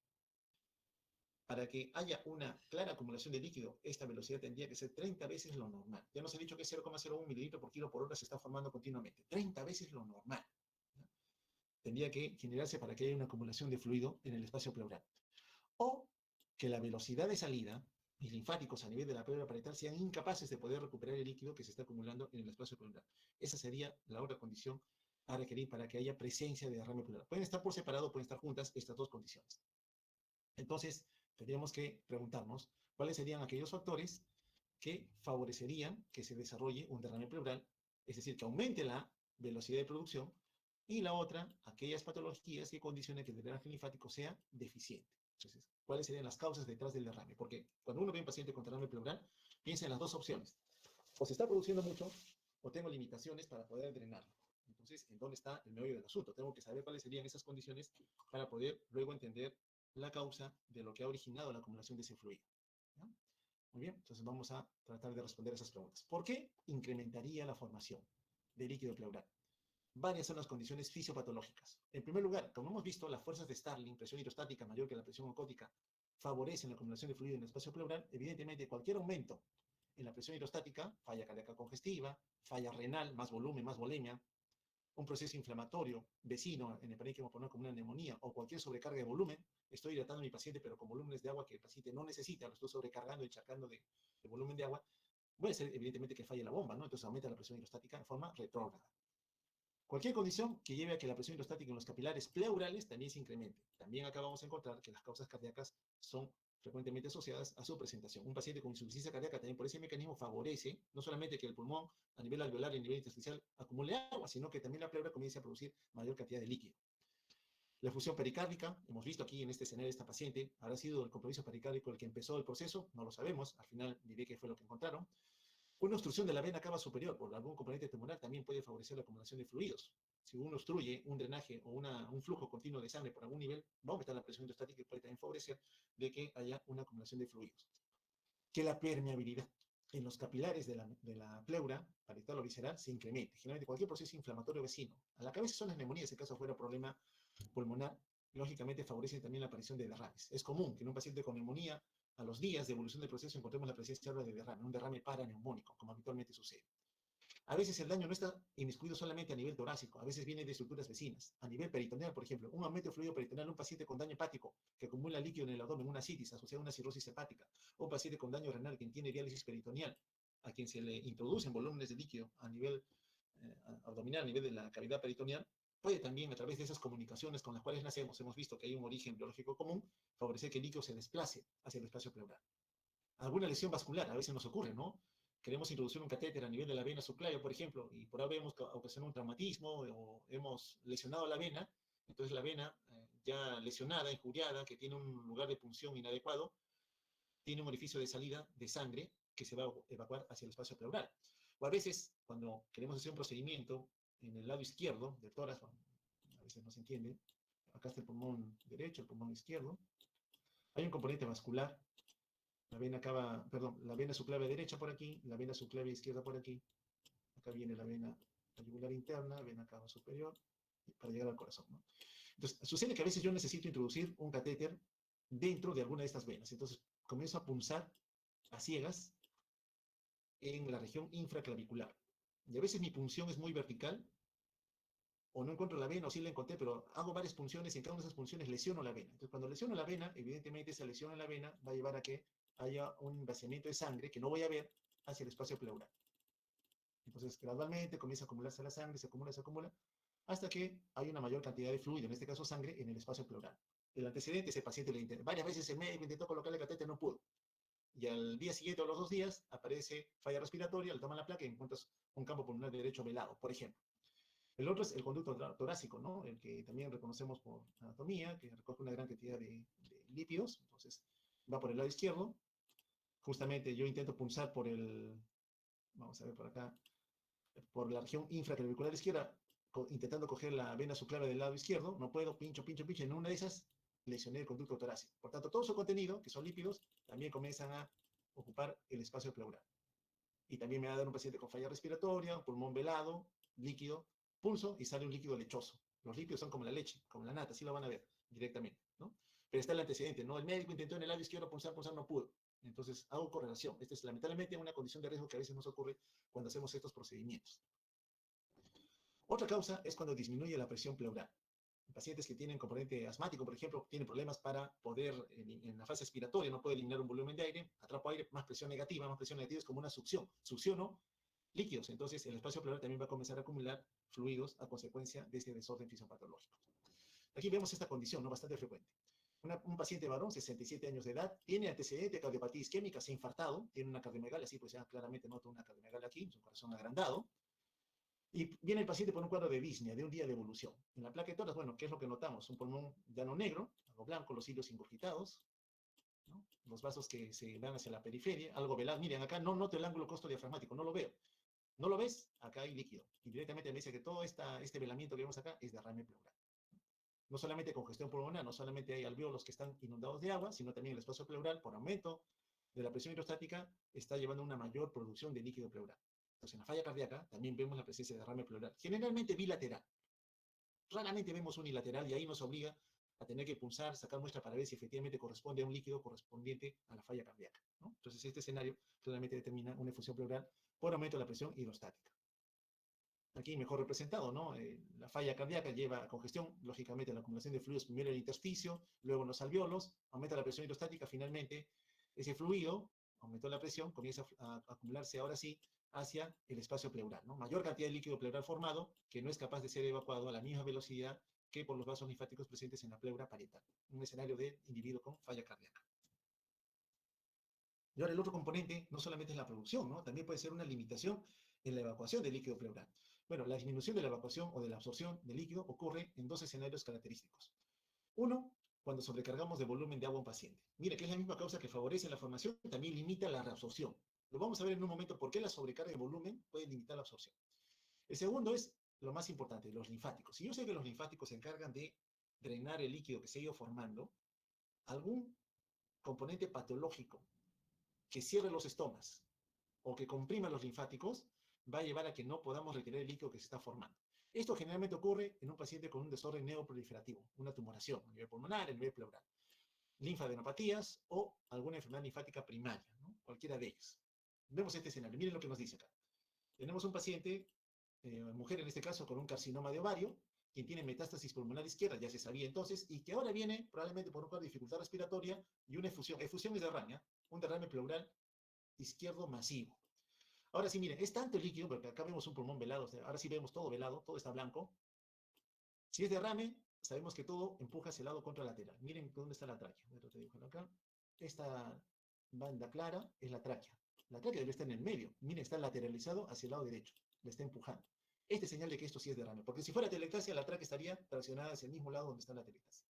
Para que haya una clara acumulación de líquido, esta velocidad tendría que ser 30 veces lo normal. Ya nos he dicho que 0,01 mililitro por kilo por hora se está formando continuamente. 30 veces lo normal, ¿no? Tendría que generarse para que haya una acumulación de fluido en el espacio pleural. O que la velocidad de salida, mis linfáticos a nivel de la pleura parietal sean incapaces de poder recuperar el líquido que se está acumulando en el espacio pleural. Esa sería la otra condición a requerir para que haya presencia de derrame pleural. Pueden estar por separado, pueden estar juntas estas dos condiciones. Entonces, tendríamos que preguntarnos cuáles serían aquellos factores que favorecerían que se desarrolle un derrame pleural, es decir, que aumente la velocidad de producción, y la otra, aquellas patologías que condicionen que el drenaje linfático sea deficiente. Entonces, ¿cuáles serían las causas detrás del derrame? Porque cuando uno ve a un paciente con derrame pleural, piensa en las dos opciones. O se está produciendo mucho, o tengo limitaciones para poder drenarlo. Entonces, ¿en dónde está el meollo del asunto? Tengo que saber cuáles serían esas condiciones para poder luego entender la causa de lo que ha originado la acumulación de ese fluido, ¿no? Muy bien, entonces vamos a tratar de responder a esas preguntas. ¿Por qué incrementaría la formación de líquido pleural? Varias son las condiciones fisiopatológicas. En primer lugar, como hemos visto, las fuerzas de Starling, presión hidrostática mayor que la presión oncótica, favorecen la acumulación de fluido en el espacio pleural. Evidentemente, cualquier aumento en la presión hidrostática, falla cardíaca congestiva, falla renal, más volumen, más volemia, un proceso inflamatorio vecino en el parénquima pulmonar como una neumonía o cualquier sobrecarga de volumen, estoy hidratando a mi paciente pero con volúmenes de agua que el paciente no necesita, lo estoy sobrecargando y encharcando de volumen de agua, puede ser evidentemente que falle la bomba, ¿no? Entonces aumenta la presión hidrostática en forma retrógrada. Cualquier condición que lleve a que la presión hidrostática en los capilares pleurales también se incremente. También acá vamos a encontrar que las causas cardíacas son frecuentemente asociadas a su presentación. Un paciente con insuficiencia cardíaca también por ese mecanismo favorece no solamente que el pulmón a nivel alveolar y a nivel intersticial acumule agua, sino que también la pleura comience a producir mayor cantidad de líquido. La efusión pericárdica, hemos visto aquí en este escenario de esta paciente, ¿habrá sido el compromiso pericárdico el que empezó el proceso? No lo sabemos, al final diré qué fue lo que encontraron. Una obstrucción de la vena cava superior por algún componente tumoral también puede favorecer la acumulación de fluidos. Si uno obstruye un drenaje o un flujo continuo de sangre por algún nivel, va a aumentar la presión hidrostática y puede también favorecer de que haya una acumulación de fluidos. Que la permeabilidad en los capilares de la pleura parietal o visceral se incremente. Generalmente cualquier proceso inflamatorio vecino. A la cabeza son las neumonías, en caso fuera problema pulmonar, lógicamente favorece también la aparición de derrames. Es común que en un paciente con neumonía, a los días de evolución del proceso, encontremos la presencia de derrame, un derrame paraneumónico, como habitualmente sucede. A veces el daño no está inmiscuido solamente a nivel torácico, a veces viene de estructuras vecinas. A nivel peritoneal, por ejemplo, un aumento de fluido peritoneal, un paciente con daño hepático que acumula líquido en el abdomen, una citis asociada a una cirrosis hepática, o un paciente con daño renal que tiene diálisis peritoneal, a quien se le introducen volúmenes de líquido a nivel abdominal, a nivel de la cavidad peritoneal, puede también, a través de esas comunicaciones con las cuales nacemos, hemos visto que hay un origen biológico común, favorecer que el líquido se desplace hacia el espacio pleural. Alguna lesión vascular, a veces nos ocurre, ¿no? Queremos introducir un catéter a nivel de la vena subclavia, por ejemplo, y por ahora hemos ocasionado un traumatismo o hemos lesionado la vena, entonces la vena ya lesionada, injuriada, que tiene un lugar de punción inadecuado, tiene un orificio de salida de sangre que se va a evacuar hacia el espacio pleural. O a veces, cuando queremos hacer un procedimiento en el lado izquierdo del tórax, a veces no se entiende, acá está el pulmón derecho, el pulmón izquierdo, hay un componente vascular, la vena cava, perdón, la vena subclavia derecha por aquí, la vena subclavia izquierda por aquí, acá viene la vena yugular interna, vena cava superior, para llegar al corazón, ¿no? Entonces, sucede que a veces yo necesito introducir un catéter dentro de alguna de estas venas, entonces comienzo a punzar a ciegas en la región infraclavicular. Y a veces mi punción es muy vertical, o no encuentro la vena, o sí la encontré, pero hago varias punciones y en cada una de esas punciones lesiono la vena. Entonces, cuando lesiono la vena, evidentemente esa lesión en la vena va a llevar a que haya un vaciamiento de sangre que no voy a ver hacia el espacio pleural. Entonces, gradualmente comienza a acumularse la sangre, se acumula, hasta que hay una mayor cantidad de fluido, en este caso sangre, en el espacio pleural. El antecedente es el paciente le intenta. Varias veces el médico intentó colocarle catéter, no pudo. Y al día siguiente o los 2 días aparece falla respiratoria, le toman la placa y encuentras un campo pulmonar derecho velado, por ejemplo. El otro es el conducto torácico, ¿no? El que también reconocemos por anatomía, que recoge una gran cantidad de lípidos, entonces va por el lado izquierdo. Justamente yo intento punzar por vamos a ver por acá, por la región infraclavicular izquierda, intentando coger la vena subclavia del lado izquierdo, no puedo, pincho, en una de esas lesioné el conducto torácico. Por tanto, todo su contenido, que son lípidos, también comienzan a ocupar el espacio pleural. Y también me va a dar un paciente con falla respiratoria, un pulmón velado, líquido, pulso y sale un líquido lechoso. Los líquidos son como la leche, como la nata, así lo van a ver directamente, ¿no? Pero está el antecedente, ¿no? El médico intentó en el lado izquierdo pulsar, no pudo. Entonces, hago correlación. Esta es lamentablemente una condición de riesgo que a veces nos ocurre cuando hacemos estos procedimientos. Otra causa es cuando disminuye la presión pleural. Pacientes que tienen componente asmático, por ejemplo, tienen problemas para poder, en la fase expiratoria, no puede eliminar un volumen de aire, atrapo aire, más presión negativa es como una succión. Succiono líquidos, entonces el espacio pleural también va a comenzar a acumular fluidos a consecuencia de este desorden fisiopatológico. Aquí vemos esta condición, ¿no? Bastante frecuente. Un paciente varón, 67 años de edad, tiene antecedente de cardiopatía isquémica, se ha infartado, tiene una cardiomegalia, así pues ya claramente noto una cardiomegalia aquí, su corazón agrandado, y viene el paciente por un cuadro de disnea, de un día de evolución. En la placa de toras, bueno, ¿qué es lo que notamos? Un pulmón llano negro, algo blanco, los cilios ingurgitados, ¿no? Los vasos que se van hacia la periferia, algo velado. Miren, acá no noto el ángulo costo-diafragmático, no lo veo. ¿No lo ves? Acá hay líquido. Y directamente me dice que todo este velamiento que vemos acá es derrame pleural. No solamente congestión pulmonar, no solamente hay alvéolos que están inundados de agua, sino también el espacio pleural, por aumento de la presión hidrostática, está llevando a una mayor producción de líquido pleural. Entonces, en la falla cardíaca también vemos la presencia de derrame pleural, generalmente bilateral. Raramente vemos unilateral y ahí nos obliga a tener que pulsar, sacar muestra para ver si efectivamente corresponde a un líquido correspondiente a la falla cardíaca, ¿no? Entonces, este escenario claramente determina una efusión pleural por aumento de la presión hidrostática. aquí mejor representado, ¿no? La falla cardíaca lleva a congestión, lógicamente la acumulación de fluidos primero en el intersticio, luego en los alvéolos, aumenta la presión hidrostática, finalmente ese fluido, aumentó la presión, comienza a acumularse ahora sí hacia el espacio pleural, ¿no? Mayor cantidad de líquido pleural formado que no es capaz de ser evacuado a la misma velocidad que por los vasos linfáticos presentes en la pleura parietal, un escenario de individuo con falla cardíaca. Y ahora el otro componente no solamente es la producción, ¿no? También puede ser una limitación en la evacuación del líquido pleural. Bueno, la disminución de la evacuación o de la absorción de líquido ocurre en dos escenarios característicos. Uno, cuando sobrecargamos de volumen de agua a un paciente. Mira, que es la misma causa que favorece la formación, también limita la reabsorción. Lo vamos a ver en un momento por qué la sobrecarga de volumen puede limitar la absorción. El segundo es lo más importante, los linfáticos. Si yo sé que los linfáticos se encargan de drenar el líquido que se ha ido formando, algún componente patológico que cierre los estomas o que comprima los linfáticos va a llevar a que no podamos retener el líquido que se está formando. Esto generalmente ocurre en un paciente con un desorden neoproliferativo, una tumoración a nivel pulmonar, a nivel pleural, linfadenopatías o alguna enfermedad linfática primaria, ¿no? Cualquiera de ellas. Vemos este escenario. Miren lo que nos dice acá. Tenemos un paciente, mujer en este caso, con un carcinoma de ovario, quien tiene metástasis pulmonar izquierda, ya se sabía entonces, y que ahora viene probablemente por un cuadro de dificultad respiratoria y una efusión. Efusión es derrame, un derrame pleural izquierdo masivo. Ahora sí, miren, es tanto el líquido, porque acá vemos un pulmón velado, o sea, ahora sí vemos todo velado, todo está blanco. Si es derrame, sabemos que todo empuja hacia el lado contralateral. Miren dónde está la tráquea. Te digo acá. Esta banda clara es la tráquea. La tráquea debe estar en el medio. Miren, está lateralizado hacia el lado derecho. Le está empujando. Este es señal de que esto sí es derrame, porque si fuera telectasia, la tráquea estaría traccionada hacia el mismo lado donde está la telectasia.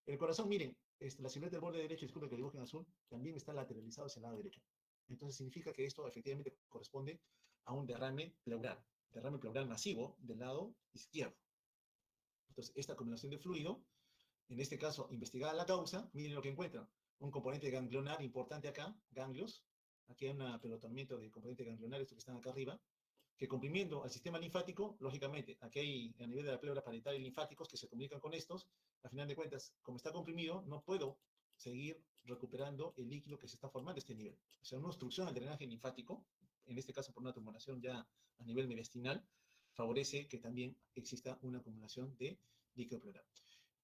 El corazón, miren, la silueta del borde derecho, disculpe que dibujen azul, también está lateralizado hacia el lado derecho. Entonces significa que esto efectivamente corresponde a un derrame pleural masivo del lado izquierdo. Entonces, esta acumulación de fluido, en este caso, investigada la causa, miren lo que encuentran. Un componente ganglionar importante acá, ganglios. Aquí hay un apelotonamiento de componentes ganglionares, estos que están acá arriba, que comprimiendo al sistema linfático, lógicamente, aquí hay a nivel de la pleura parietal linfáticos que se comunican con estos, al final de cuentas, como está comprimido, no puedo seguir recuperando el líquido que se está formando a este nivel. O sea, una obstrucción al drenaje linfático, en este caso por una tumoración ya a nivel mediastinal, favorece que también exista una acumulación de líquido pleural.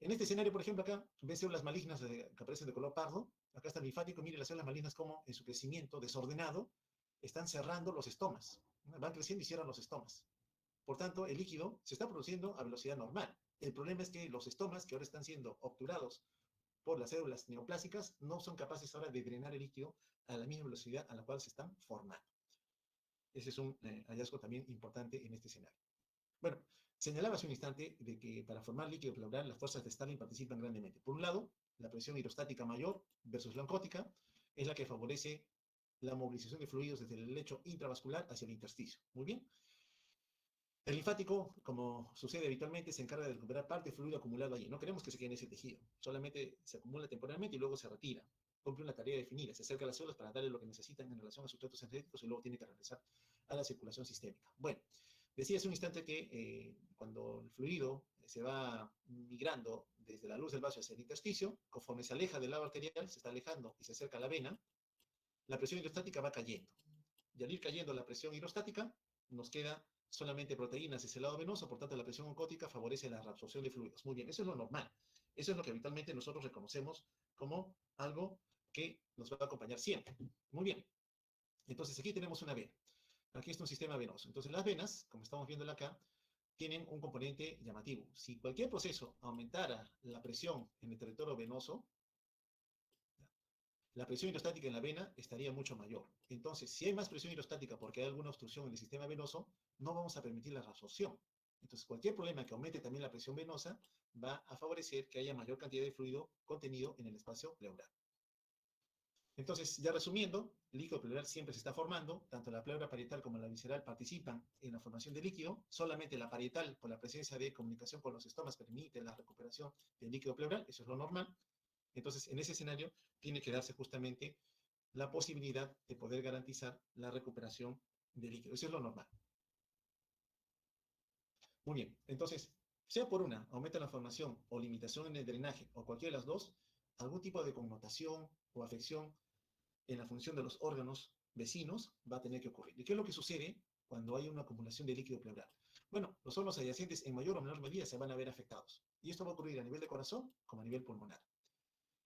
En este escenario, por ejemplo, acá ven células malignas que aparecen de color pardo. Acá está el linfático. Miren las células malignas como en su crecimiento desordenado están cerrando los estomas. Van creciendo y cierran los estomas. Por tanto, el líquido se está produciendo a velocidad normal. El problema es que los estomas, que ahora están siendo obturados por las células neoplásicas, no son capaces ahora de drenar el líquido a la misma velocidad a la cual se están formando. Ese es un hallazgo también importante en este escenario. Bueno, señalaba hace un instante de que para formar líquido pleural las fuerzas de Stalin participan grandemente. Por un lado, la presión hidrostática mayor versus la oncótica es la que favorece la movilización de fluidos desde el lecho intravascular hacia el intersticio. Muy bien. El linfático, como sucede habitualmente, se encarga de recuperar parte del fluido acumulado allí. No queremos que se quede en ese tejido. Solamente se acumula temporalmente y luego se retira. Cumple una tarea definida. Se acerca a las células para darle lo que necesitan en relación a sustratos energéticos y luego tiene que regresar a la circulación sistémica. Bueno, decía hace un instante que cuando el fluido se va migrando desde la luz del vaso hacia el intersticio, conforme se aleja del lado arterial, se está alejando y se acerca a la vena, la presión hidrostática va cayendo. Y al ir cayendo la presión hidrostática, nos queda solamente proteínas hacia el lado venoso, por tanto la presión oncótica favorece la reabsorción de fluidos. Muy bien, eso es lo normal. Eso es lo que habitualmente nosotros reconocemos como algo que nos va a acompañar siempre. Muy bien. Entonces aquí tenemos una vena. Aquí está un sistema venoso. Entonces las venas, como estamos viendo acá, tienen un componente llamativo. Si cualquier proceso aumentara la presión en el territorio venoso, la presión hidrostática en la vena estaría mucho mayor. Entonces, si hay más presión hidrostática porque hay alguna obstrucción en el sistema venoso, no vamos a permitir la reabsorción. Entonces, cualquier problema que aumente también la presión venosa va a favorecer que haya mayor cantidad de fluido contenido en el espacio pleural. Entonces, ya resumiendo, el líquido pleural siempre se está formando, tanto la pleura parietal como la visceral participan en la formación de líquido, solamente la parietal, por la presencia de comunicación con los estomas, permite la recuperación del líquido pleural, eso es lo normal. Entonces, en ese escenario, tiene que darse justamente la posibilidad de poder garantizar la recuperación de líquido. Eso es lo normal. Muy bien, entonces, sea por una, aumenta la formación o limitación en el drenaje o cualquiera de las dos, algún tipo de connotación o afección en la función de los órganos vecinos va a tener que ocurrir. ¿Y qué es lo que sucede cuando hay una acumulación de líquido pleural? Bueno, los órganos adyacentes en mayor o menor medida se van a ver afectados. Y esto va a ocurrir a nivel de corazón como a nivel pulmonar.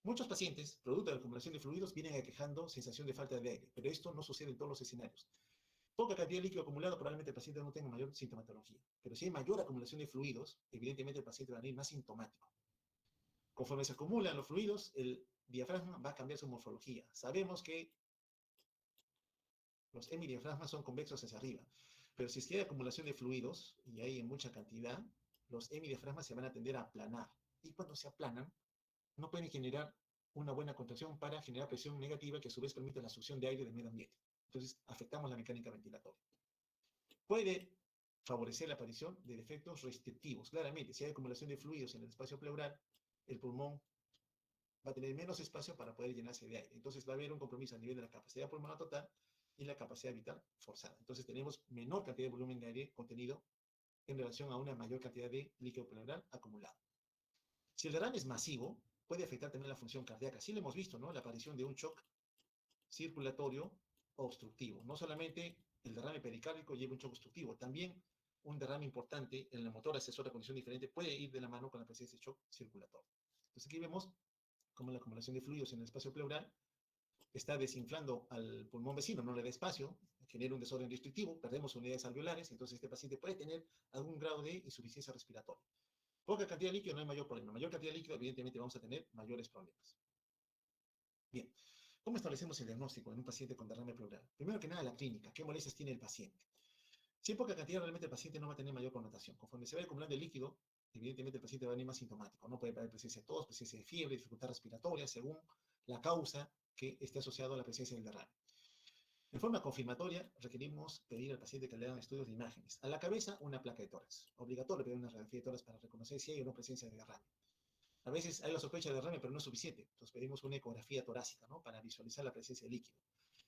Muchos pacientes, producto de la acumulación de fluidos, vienen aquejando sensación de falta de aire, pero esto no sucede en todos los escenarios. Poca cantidad de líquido acumulado, probablemente el paciente no tenga mayor sintomatología. Pero si hay mayor acumulación de fluidos, evidentemente el paciente va a venir más sintomático. Conforme se acumulan los fluidos, el diafragma va a cambiar su morfología. Sabemos que los hemidiafragmas son convexos hacia arriba, pero si es que hay acumulación de fluidos, y hay en mucha cantidad, los hemidiafragmas se van a tender a aplanar. Y cuando se aplanan, no pueden generar una buena contracción para generar presión negativa que a su vez permite la succión de aire del medio ambiente. Entonces, afectamos la mecánica ventilatoria. Puede favorecer la aparición de defectos restrictivos. Claramente, si hay acumulación de fluidos en el espacio pleural, el pulmón va a tener menos espacio para poder llenarse de aire. Entonces va a haber un compromiso a nivel de la capacidad pulmonar total y la capacidad vital forzada. Entonces tenemos menor cantidad de volumen de aire contenido en relación a una mayor cantidad de líquido pleural acumulado. Si el derrame es masivo, puede afectar también la función cardíaca. Sí lo hemos visto, ¿no? La aparición de un shock circulatorio obstructivo. No solamente el derrame pericárdico lleva un shock obstructivo, también un derrame importante en el motor asesor a condición diferente puede ir de la mano con la presencia de shock circulatorio. Entonces aquí vemos cómo la acumulación de fluidos en el espacio pleural está desinflando al pulmón vecino, no le da espacio, genera un desorden restrictivo, perdemos unidades alveolares, entonces este paciente puede tener algún grado de insuficiencia respiratoria. Poca cantidad de líquido no hay mayor problema. Mayor cantidad de líquido, evidentemente, vamos a tener mayores problemas. Bien, ¿cómo establecemos el diagnóstico en un paciente con derrame pleural? Primero que nada, la clínica. ¿Qué molestias tiene el paciente? Si hay poca cantidad, realmente el paciente no va a tener mayor connotación. Conforme se va acumulando el líquido, evidentemente el paciente va a venir más sintomático. No puede haber presencia de tos, presencia de fiebre, dificultad respiratoria, según la causa que esté asociada a la presencia del derrame. En forma confirmatoria, requerimos pedir al paciente que le hagan estudios de imágenes. A la cabeza, una placa de tórax. Obligatorio pedir una radiografía de tórax para reconocer si hay o no presencia de derrame. A veces hay la sospecha de derrame, pero no es suficiente. Entonces pedimos una ecografía torácica, ¿no? Para visualizar la presencia de líquido.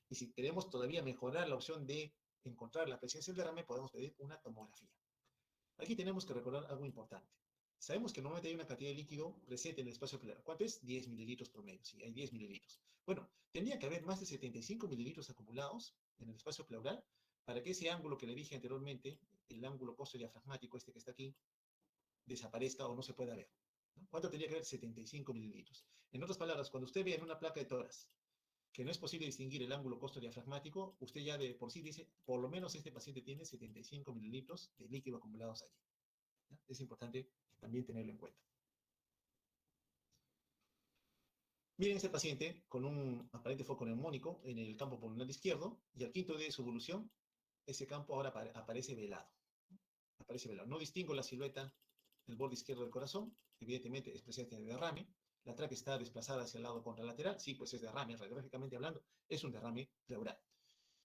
Y si queremos todavía mejorar la opción de encontrar la presencia del derrame, podemos pedir una tomografía. Aquí tenemos que recordar algo importante. Sabemos que normalmente hay una cantidad de líquido presente en el espacio pleural. ¿Cuánto es? 10 mililitros promedio. Sí, hay 10 mililitros. Bueno, tendría que haber más de 75 mililitros acumulados en el espacio pleural para que ese ángulo que le dije anteriormente, el ángulo costodiafragmático, este que está aquí, desaparezca o no se pueda ver. ¿No? ¿Cuánto tendría que haber? 75 mililitros. En otras palabras, cuando usted ve en una placa de tórax que no es posible distinguir el ángulo costodiafragmático, usted ya de por sí dice, por lo menos este paciente tiene 75 mililitros de líquido acumulados allí. ¿Ya? Es importante también tenerlo en cuenta. Miren este paciente con un aparente foco neumónico en el campo pulmonar izquierdo y al quinto día de su evolución, ese campo ahora aparece velado. Aparece velado. No distingo la silueta del borde izquierdo del corazón, evidentemente es presencia de derrame. La tráquea está desplazada hacia el lado contralateral, sí, pues es derrame, radiográficamente hablando, es un derrame pleural.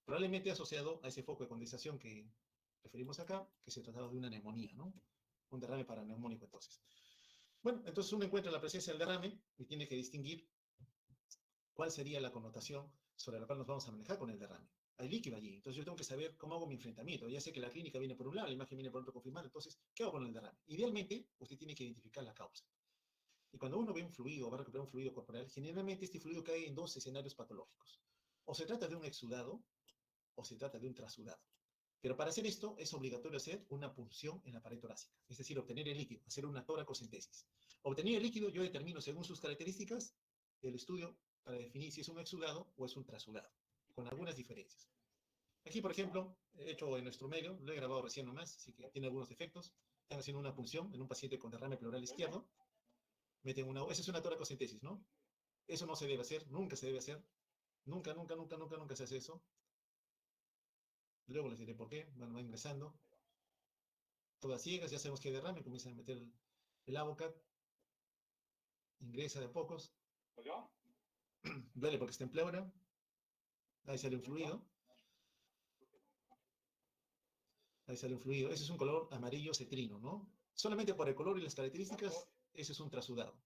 Probablemente asociado a ese foco de condensación que referimos acá, que se trataba de una neumonía, ¿no? Un derrame paraneumónico entonces. Bueno, entonces uno encuentra la presencia del derrame y tiene que distinguir cuál sería la connotación sobre la cual nos vamos a manejar con el derrame. Hay líquido allí, entonces yo tengo que saber cómo hago mi enfrentamiento. Ya sé que la clínica viene por un lado, la imagen viene por otro confirmada, entonces, ¿qué hago con el derrame? Idealmente, usted tiene que identificar la causa. Y cuando uno ve un fluido, va a recuperar un fluido corporal, generalmente este fluido cae en dos escenarios patológicos. O se trata de un exudado, o se trata de un trasudado. Pero para hacer esto es obligatorio hacer una punción en la pared torácica, es decir, obtener el líquido, hacer una toracocentesis. Obtener el líquido, yo determino según sus características el estudio para definir si es un exudado o es un trasudado, con algunas diferencias. Aquí, por ejemplo, he hecho en nuestro medio, lo he grabado recién nomás, así que tiene algunos defectos. Están haciendo una punción en un paciente con derrame pleural izquierdo. Meten una, esa es una toracocentesis, ¿no? Eso no se debe hacer, nunca se debe hacer. Nunca, nunca, nunca, nunca, nunca se hace eso. Luego les diré por qué, van ingresando. Todas ciegas, ya sabemos que hay derrame, comienzan a meter el Avocat, ingresa de a pocos, duele porque está en pleura, ahí sale un fluido, ahí sale un fluido, ese es un color amarillo cetrino, ¿no? Solamente por el color y las características, ese es un trasudado.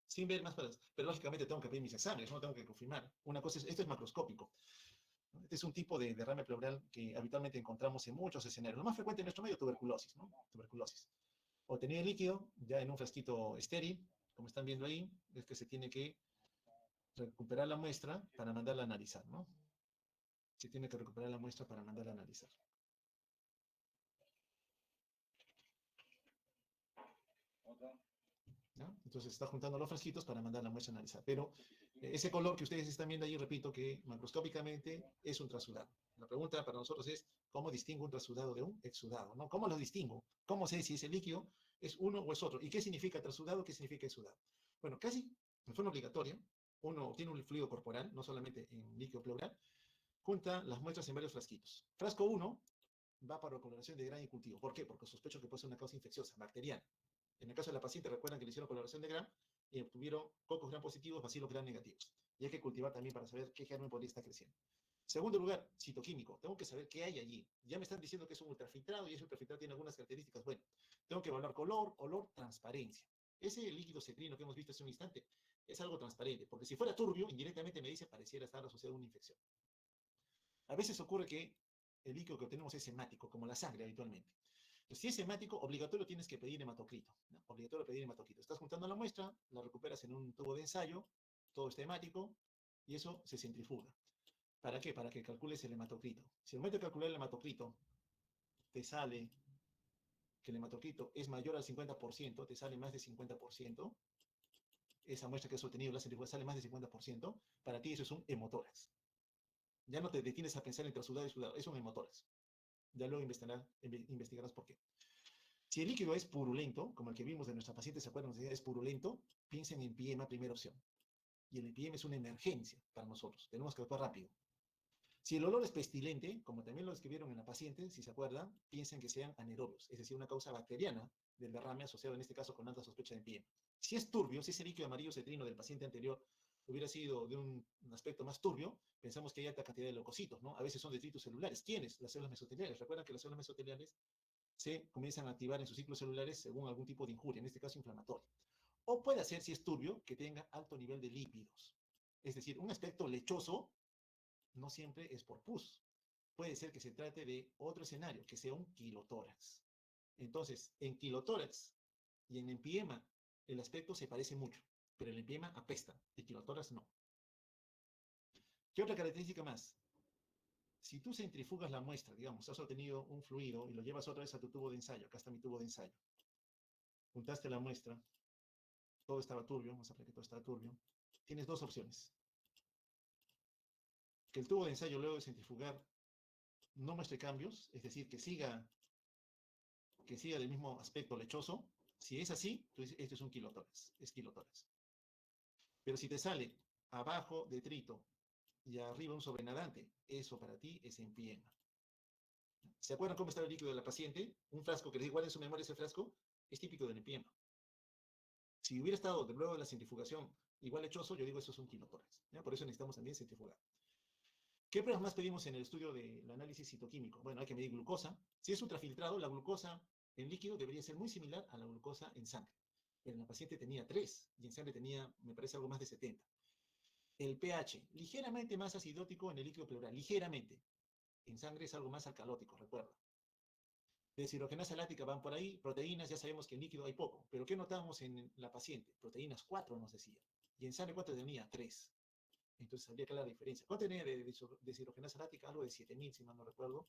Sin ver más, pero lógicamente tengo que pedir mis exámenes, no tengo que confirmar. Una cosa es, esto es macroscópico. Este es un tipo de derrame pleural que habitualmente encontramos en muchos escenarios. Lo más frecuente en nuestro medio, tuberculosis, ¿no? Tuberculosis. Obtener el líquido ya en un frasquito estéril, como están viendo ahí, es que se tiene que recuperar la muestra para mandarla a analizar, ¿no? Se tiene que recuperar la muestra para mandarla a analizar. ¿no? Entonces está juntando los frasquitos para mandar la muestra a analizar. Pero ese color que ustedes están viendo ahí, repito, que macroscópicamente es un transudado. La pregunta para nosotros es, ¿cómo distingo un transudado de un exudado? ¿No? ¿Cómo lo distingo? ¿Cómo sé si ese líquido es uno o es otro? ¿Y qué significa transudado? ¿Qué significa exudado? Bueno, casi de forma obligatoria, uno tiene un fluido corporal, no solamente en líquido pleural, junta las muestras en varios frasquitos. Frasco 1 va para coloración de Gram y cultivo. ¿Por qué? Porque sospecho que puede ser una causa infecciosa, bacteriana. En el caso de la paciente, recuerdan que le hicieron coloración de Gram y obtuvieron cocos Gram positivos, bacilos Gram negativos. Y hay que cultivar también para saber qué germen podría estar creciendo. Segundo lugar, citoquímico. Tengo que saber qué hay allí. Ya me están diciendo que es un ultrafiltrado y ese ultrafiltrado tiene algunas características. Bueno, tengo que evaluar color, olor, transparencia. Ese líquido cetrino que hemos visto hace un instante es algo transparente, porque si fuera turbio, indirectamente me dice pareciera estar asociado a una infección. A veces ocurre que el líquido que obtenemos es hemático, como la sangre habitualmente. Entonces, si es hemático, obligatorio tienes que pedir hematocrito, ¿no? Obligatorio pedir hematocrito. Estás juntando la muestra, la recuperas en un tubo de ensayo, todo está hemático, y eso se centrifuga. ¿Para qué? Para que calcules el hematocrito. Si al momento de calcular el hematocrito te sale que el hematocrito es mayor al 50%, te sale más de 50%, esa muestra que has obtenido la centrifuga sale más de 50%, para ti eso es un hemotórax. Ya no te detienes a pensar entre sudado y sudado, es un hemotórax. Ya luego investigarás por qué. Si el líquido es purulento, como el que vimos de nuestra paciente, ¿se acuerdan? Es purulento, piensen en empiema, primera opción. Y el empiema es una emergencia para nosotros. Tenemos que actuar rápido. Si el olor es pestilente, como también lo describieron en la paciente, si se acuerdan, piensen que sean anaerobios, es decir, una causa bacteriana del derrame asociado en este caso con alta sospecha de empiema. Si es turbio, si ese líquido amarillo cetrino del paciente anterior hubiera sido de un aspecto más turbio, pensamos que hay alta cantidad de leucocitos, ¿no? A veces son detritos celulares. ¿Quiénes? Las células mesoteliales. Recuerdan que las células mesoteliales se comienzan a activar en sus ciclos celulares según algún tipo de injuria, en este caso inflamatoria. O puede ser, si es turbio, que tenga alto nivel de lípidos. Es decir, un aspecto lechoso no siempre es por pus. Puede ser que se trate de otro escenario, que sea un quilotórax. Entonces, en quilotórax y en empiema, el aspecto se parece mucho, pero el empiema apesta, el quilotórax no. ¿Qué otra característica más? Si tú centrifugas la muestra, digamos, has obtenido un fluido y lo llevas otra vez a tu tubo de ensayo, acá está mi tubo de ensayo, juntaste la muestra, todo estaba turbio, vamos a ver que todo estaba turbio, tienes dos opciones. Que el tubo de ensayo luego de centrifugar no muestre cambios, es decir, que siga del mismo aspecto lechoso. Si es así, entonces esto es un quilotórax, es quilotórax. Pero si te sale abajo detrito y arriba un sobrenadante, eso para ti es empiema. ¿Se acuerdan cómo estaba el líquido de la paciente? Un frasco que les igual en su memoria ese frasco es típico del empiema. Si hubiera estado de luego de la centrifugación igual lechoso, yo digo eso es un quilotórax. ¿Ya? Por eso necesitamos también centrifugar. ¿Qué pruebas más pedimos en el estudio del análisis citoquímico? Bueno, hay que medir glucosa. Si es ultrafiltrado, la glucosa en líquido debería ser muy similar a la glucosa en sangre. En la paciente tenía 3 y en sangre tenía, me parece, algo más de 70. El pH, ligeramente más acidótico en el líquido pleural, ligeramente. En sangre es algo más alcalótico, recuerda. Deshidrogenasa láctica van por ahí, proteínas, ya sabemos que en líquido hay poco. Pero ¿qué notamos en la paciente? Proteínas 4 nos decía. Y en sangre, ¿cuánto tenía? 3. Entonces habría que la diferencia. ¿Cuánto tenía de deshidrogenasa láctica? Algo de 7000, si mal no recuerdo.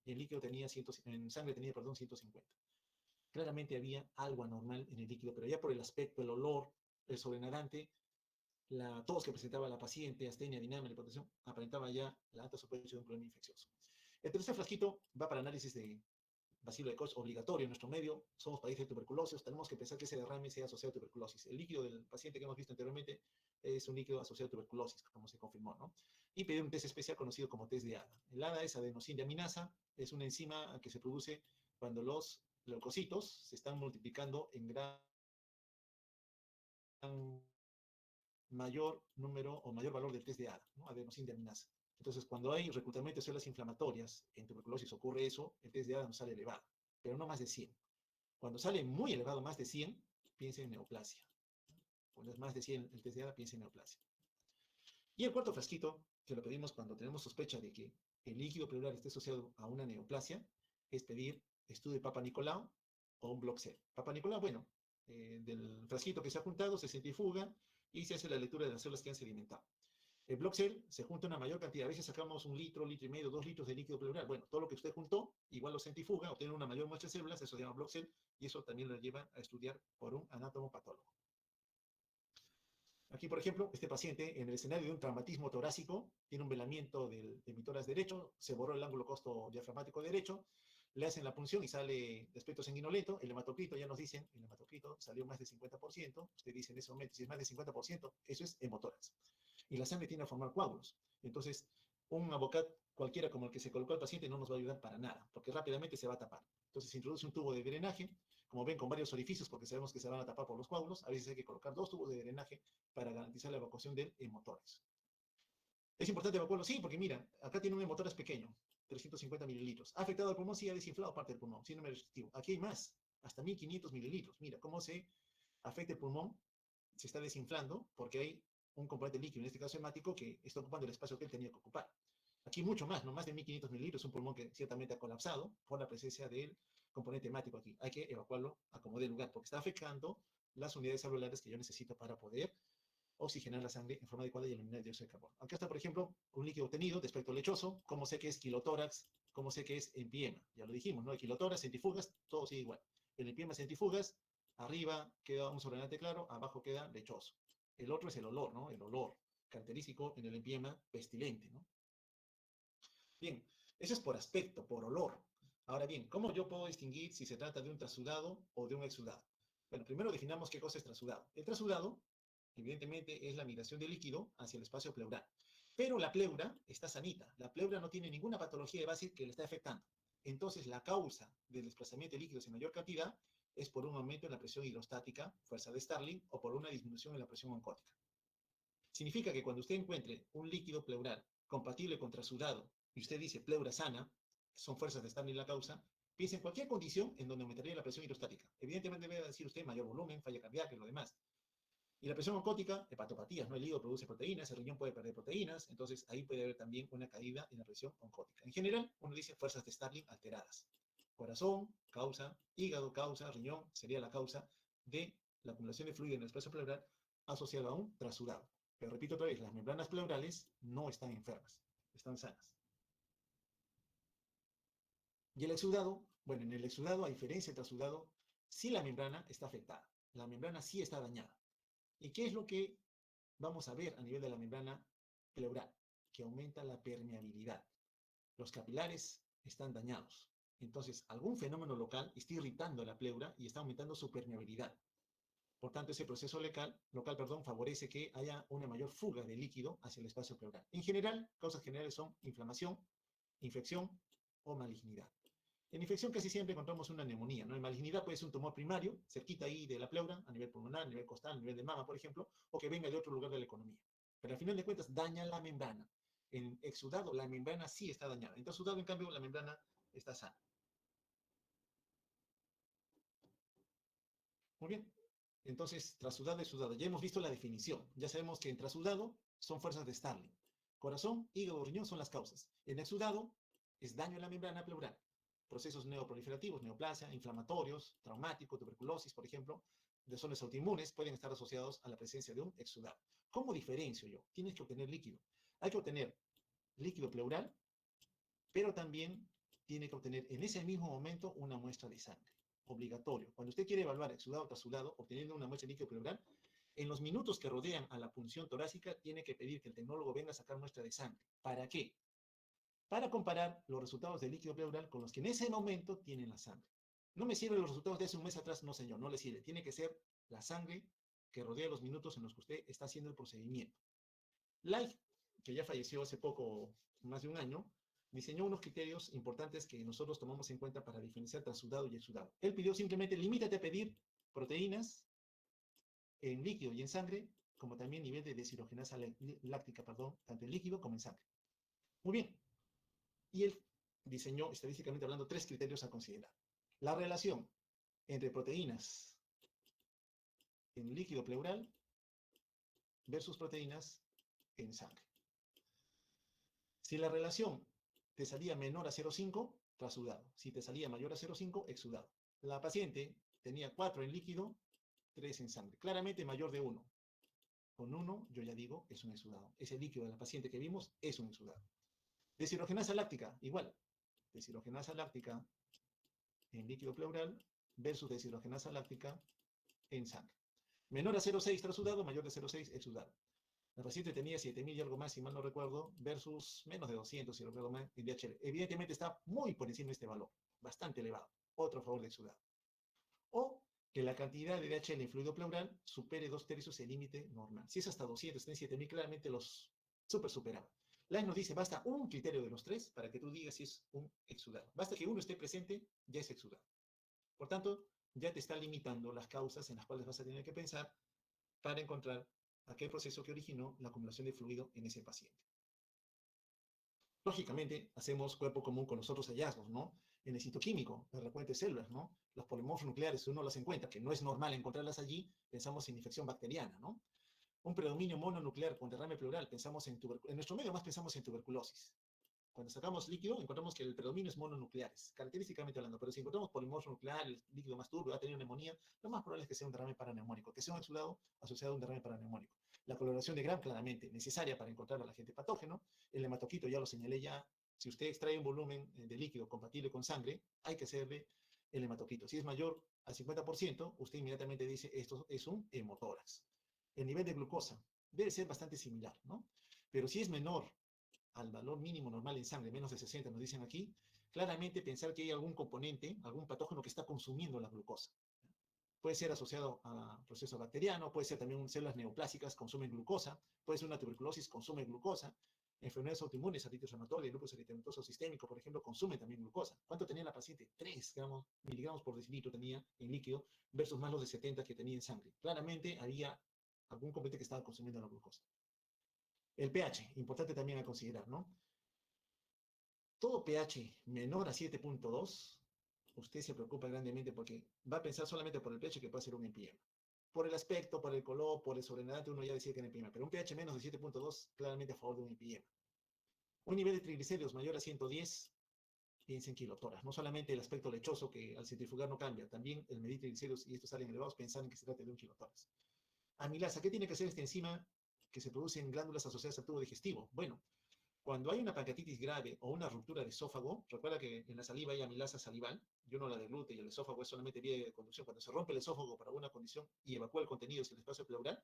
Y en líquido tenía, en sangre tenía, perdón, 150. Claramente había algo anormal en el líquido, pero ya por el aspecto, el olor, el sobrenadante, la tos que presentaba la paciente, astenia, dinamia, hipotensión, aparentaba ya la alta sospecha de un problema infeccioso. El tercer frasquito va para análisis de bacilo de Koch obligatorio en nuestro medio. Somos país de tuberculosis, tenemos que pensar que ese derrame sea asociado a tuberculosis. El líquido del paciente que hemos visto anteriormente es un líquido asociado a tuberculosis, como se confirmó, ¿no? Y pedir un test especial conocido como test de ADA. El ADA es adenosíndeaminasa, es una enzima que se produce cuando los leucocitos se están multiplicando en gran mayor número o mayor valor del test de ADA, ¿no? Adenosíndeaminasa. Entonces, cuando hay reclutamiento de células inflamatorias, en tuberculosis ocurre eso, el test de ADA nos sale elevado, pero no más de 100. Cuando sale muy elevado, más de 100, piensa en neoplasia. Cuando es más de 100 el test de ADA, piensa en neoplasia. Y el cuarto frasquito, que lo pedimos cuando tenemos sospecha de que el líquido pleural esté asociado a una neoplasia, es pedir estudio de Papa Nicolau o un Block-C. Papa Nicolau, bueno, del frasquito que se ha juntado, se centrifuga y se hace la lectura de las células que han sedimentado. El Block-C se junta una mayor cantidad, a veces sacamos 1 litro, litro y medio, 2 litros de líquido pleural. Bueno, todo lo que usted juntó, igual lo centrifuga, obtiene una mayor muestra de células, eso se llama Block-C, y eso también lo lleva a estudiar por un anatomopatólogo. Aquí, por ejemplo, este paciente en el escenario de un traumatismo torácico tiene un velamiento del emitórax derecho, se borró el ángulo costo diafragmático derecho, le hacen la punción y sale de aspecto sanguinolento, el hematocrito, ya nos dicen, el hematocrito salió más de 50%, usted dice en ese momento, si es más de 50%, eso es hemotórax. Y la sangre tiende a formar coágulos. Entonces, un abocat cualquiera como el que se colocó al paciente no nos va a ayudar para nada, porque rápidamente se va a tapar. Entonces, se introduce un tubo de drenaje, como ven, con varios orificios, porque sabemos que se van a tapar por los coágulos. A veces hay que colocar 2 tubos de drenaje para garantizar la evacuación del hemotórax. ¿Es importante evacuarlo? Sí, porque mira, acá tiene un hemotórax pequeño, 350 mililitros. ¿Ha afectado al pulmón? Sí, ha desinflado parte del pulmón, síndrome restrictivo. Aquí hay más, hasta 1500 mililitros. Mira cómo se afecta el pulmón, se está desinflando porque hay un componente líquido, en este caso hemático, que está ocupando el espacio que él tenía que ocupar. Aquí mucho más, no más de 1500 mililitros, un pulmón que ciertamente ha colapsado por la presencia del componente hemático aquí. Hay que evacuarlo a como dé lugar, porque está afectando las unidades celulares que yo necesito para poder oxigenar la sangre en forma adecuada y eliminar el dióxido de carbono. Acá está, por ejemplo, un líquido obtenido de espectro lechoso. ¿Cómo sé que es quilotórax? ¿Cómo sé que es empiema? Ya lo dijimos, ¿no? El quilotórax, centrifugas, todo sigue igual. El empiema, centrifugas, arriba queda un sobrenate claro, abajo queda lechoso. El otro es el olor, ¿no? El olor característico en el empiema pestilente, ¿no? Bien, eso es por aspecto, por olor. Ahora bien, ¿cómo yo puedo distinguir si se trata de un trasudado o de un exudado? Bueno, primero definamos qué cosa es trasudado. El trasudado, evidentemente, es la migración de líquido hacia el espacio pleural. Pero la pleura está sanita. La pleura no tiene ninguna patología de base que le esté afectando. Entonces, la causa del desplazamiento de líquidos en mayor cantidad es por un aumento en la presión hidrostática, fuerza de Starling, o por una disminución en la presión oncótica. Significa que cuando usted encuentre un líquido pleural compatible con trasudado y usted dice pleura sana, son fuerzas de Starling la causa, piense en cualquier condición en donde aumentaría la presión hidrostática. Evidentemente debe decir usted mayor volumen, falla cardíaca y lo demás. Y la presión oncótica, hepatopatías, ¿no? El hígado produce proteínas, el riñón puede perder proteínas, entonces ahí puede haber también una caída en la presión oncótica. En general, uno dice fuerzas de Starling alteradas. Corazón, causa, hígado, causa, riñón, sería la causa de la acumulación de fluido en el espacio pleural asociado a un trasudado. Pero repito otra vez, las membranas pleurales no están enfermas, están sanas. Y el exudado, bueno, en el exudado, a diferencia del trasudado, sí la membrana está afectada, la membrana sí está dañada. ¿Y qué es lo que vamos a ver a nivel de la membrana pleural? Que aumenta la permeabilidad. Los capilares están dañados. Entonces, algún fenómeno local está irritando la pleura y está aumentando su permeabilidad. Por tanto, ese proceso local, favorece que haya una mayor fuga de líquido hacia el espacio pleural. En general, causas generales son inflamación, infección o malignidad. En infección casi siempre encontramos una neumonía, ¿no? En malignidad puede ser un tumor primario, cerquita ahí de la pleura, a nivel pulmonar, a nivel costal, a nivel de mama, por ejemplo, o que venga de otro lugar de la economía. Pero al final de cuentas daña la membrana. En exudado la membrana sí está dañada. En trasudado, en cambio, la membrana está sana. Muy bien. Entonces, trasudado y exudado. Ya hemos visto la definición. Ya sabemos que en trasudado son fuerzas de Starling. Corazón, hígado, riñón son las causas. En exudado es daño en la membrana pleural. Procesos neoproliferativos, neoplasia, inflamatorios, traumáticos, tuberculosis, por ejemplo, lesiones autoinmunes pueden estar asociados a la presencia de un exudado. ¿Cómo diferencio yo? Tienes que obtener líquido. Hay que obtener líquido pleural, pero también tiene que obtener en ese mismo momento una muestra de sangre. Obligatorio. Cuando usted quiere evaluar exudado tras sudado, obteniendo una muestra de líquido pleural, en los minutos que rodean a la punción torácica, tiene que pedir que el tecnólogo venga a sacar muestra de sangre. ¿Para qué? Para comparar los resultados del líquido pleural con los que en ese momento tienen la sangre. No me sirven los resultados de hace un mes atrás, no señor, no le sirve. Tiene que ser la sangre que rodea los minutos en los que usted está haciendo el procedimiento. Life, que ya falleció hace poco, más de un año, diseñó unos criterios importantes que nosotros tomamos en cuenta para diferenciar trasudado y exudado. Él pidió simplemente, limítate a pedir proteínas en líquido y en sangre, como también nivel de deshidrogenasa láctica, tanto en líquido como en sangre. Muy bien. Y él diseñó, estadísticamente hablando, 3 criterios a considerar. La relación entre proteínas en líquido pleural versus proteínas en sangre. Si la relación te salía menor a 0,5, trasudado. Si te salía mayor a 0,5, exudado. La paciente tenía 4 en líquido, 3 en sangre. Claramente mayor de 1. Con 1, yo ya digo, es un exudado. Ese líquido de la paciente que vimos es un exudado. Deshidrogenasa láctica, igual. Deshidrogenasa láctica en líquido pleural versus deshidrogenasa láctica en sangre. Menor a 0,6 trasudado, mayor de 0,6 exudado. La paciente tenía 7.000 y algo más, si mal no recuerdo, versus menos de 200, si recuerdo mal, en DHL. Evidentemente está muy por encima de este valor, bastante elevado. Otro favor de exudado. O que la cantidad de DHL en fluido pleural supere 2/3 el límite normal. Si es hasta 200, está en 7.000, claramente los superaba. LAE nos dice, basta un criterio de los tres para que tú digas si es un exudado. Basta que uno esté presente, ya es exudado. Por tanto, ya te está limitando las causas en las cuales vas a tener que pensar para encontrar aquel proceso que originó la acumulación de fluido en ese paciente. Lógicamente, hacemos cuerpo común con los otros hallazgos, ¿no? En el citoquímico, de repente células, ¿no? Los polimorfos nucleares, si uno las encuentra, que no es normal encontrarlas allí, pensamos en infección bacteriana, ¿no? Un predominio mononuclear con derrame pleural, pensamos en nuestro medio más pensamos en tuberculosis. Cuando sacamos líquido, encontramos que el predominio es mononucleares, característicamente hablando, pero si encontramos polimorfo nuclear, el líquido más turbio, va a tener neumonía, lo más probable es que sea un derrame paraneumónico, que sea un exudado asociado a un derrame paraneumónico. La coloración de Gram, claramente, necesaria para encontrar al agente patógeno. El hematoquito, ya lo señalé ya, si usted extrae un volumen de líquido compatible con sangre, hay que hacerle el hematoquito. Si es mayor al 50%, usted inmediatamente dice, esto es un hemotórax. El nivel de glucosa debe ser bastante similar, ¿no? Pero si es menor al valor mínimo normal en sangre, menos de 60, nos dicen aquí, claramente pensar que hay algún componente, algún patógeno que está consumiendo la glucosa. Puede ser asociado a proceso bacteriano, puede ser también células neoplásicas, consumen glucosa, puede ser una tuberculosis, consume glucosa, enfermedades autoinmunes, artritis reumatoide, lupus eritematoso sistémico, por ejemplo, consumen también glucosa. ¿Cuánto tenía la paciente? 3 miligramos por decilitro tenía en líquido versus más los de 70 que tenía en sangre. Claramente había algún componente que estaba consumiendo la glucosa. El pH, importante también a considerar, ¿no? Todo pH menor a 7.2, usted se preocupa grandemente porque va a pensar solamente por el pH que puede ser un empiema. Por el aspecto, por el color, por el sobrenadante, uno ya decía que era empiema, pero un pH menos de 7.2 claramente a favor de un empiema. Un nivel de triglicéridos mayor a 110, piensa en kilotoras. No solamente el aspecto lechoso que al centrifugar no cambia, también el medir triglicéridos y estos salen elevados, pensar en que se trata de un kilotoras. Amilasa, ¿qué tiene que hacer esta enzima que se produce en glándulas asociadas al tubo digestivo? Bueno, cuando hay una pancreatitis grave o una ruptura de esófago, recuerda que en la saliva hay amilasa salival, y uno la deglute y el esófago es solamente vía de conducción. Cuando se rompe el esófago para alguna condición y evacúa el contenido hacia el espacio pleural,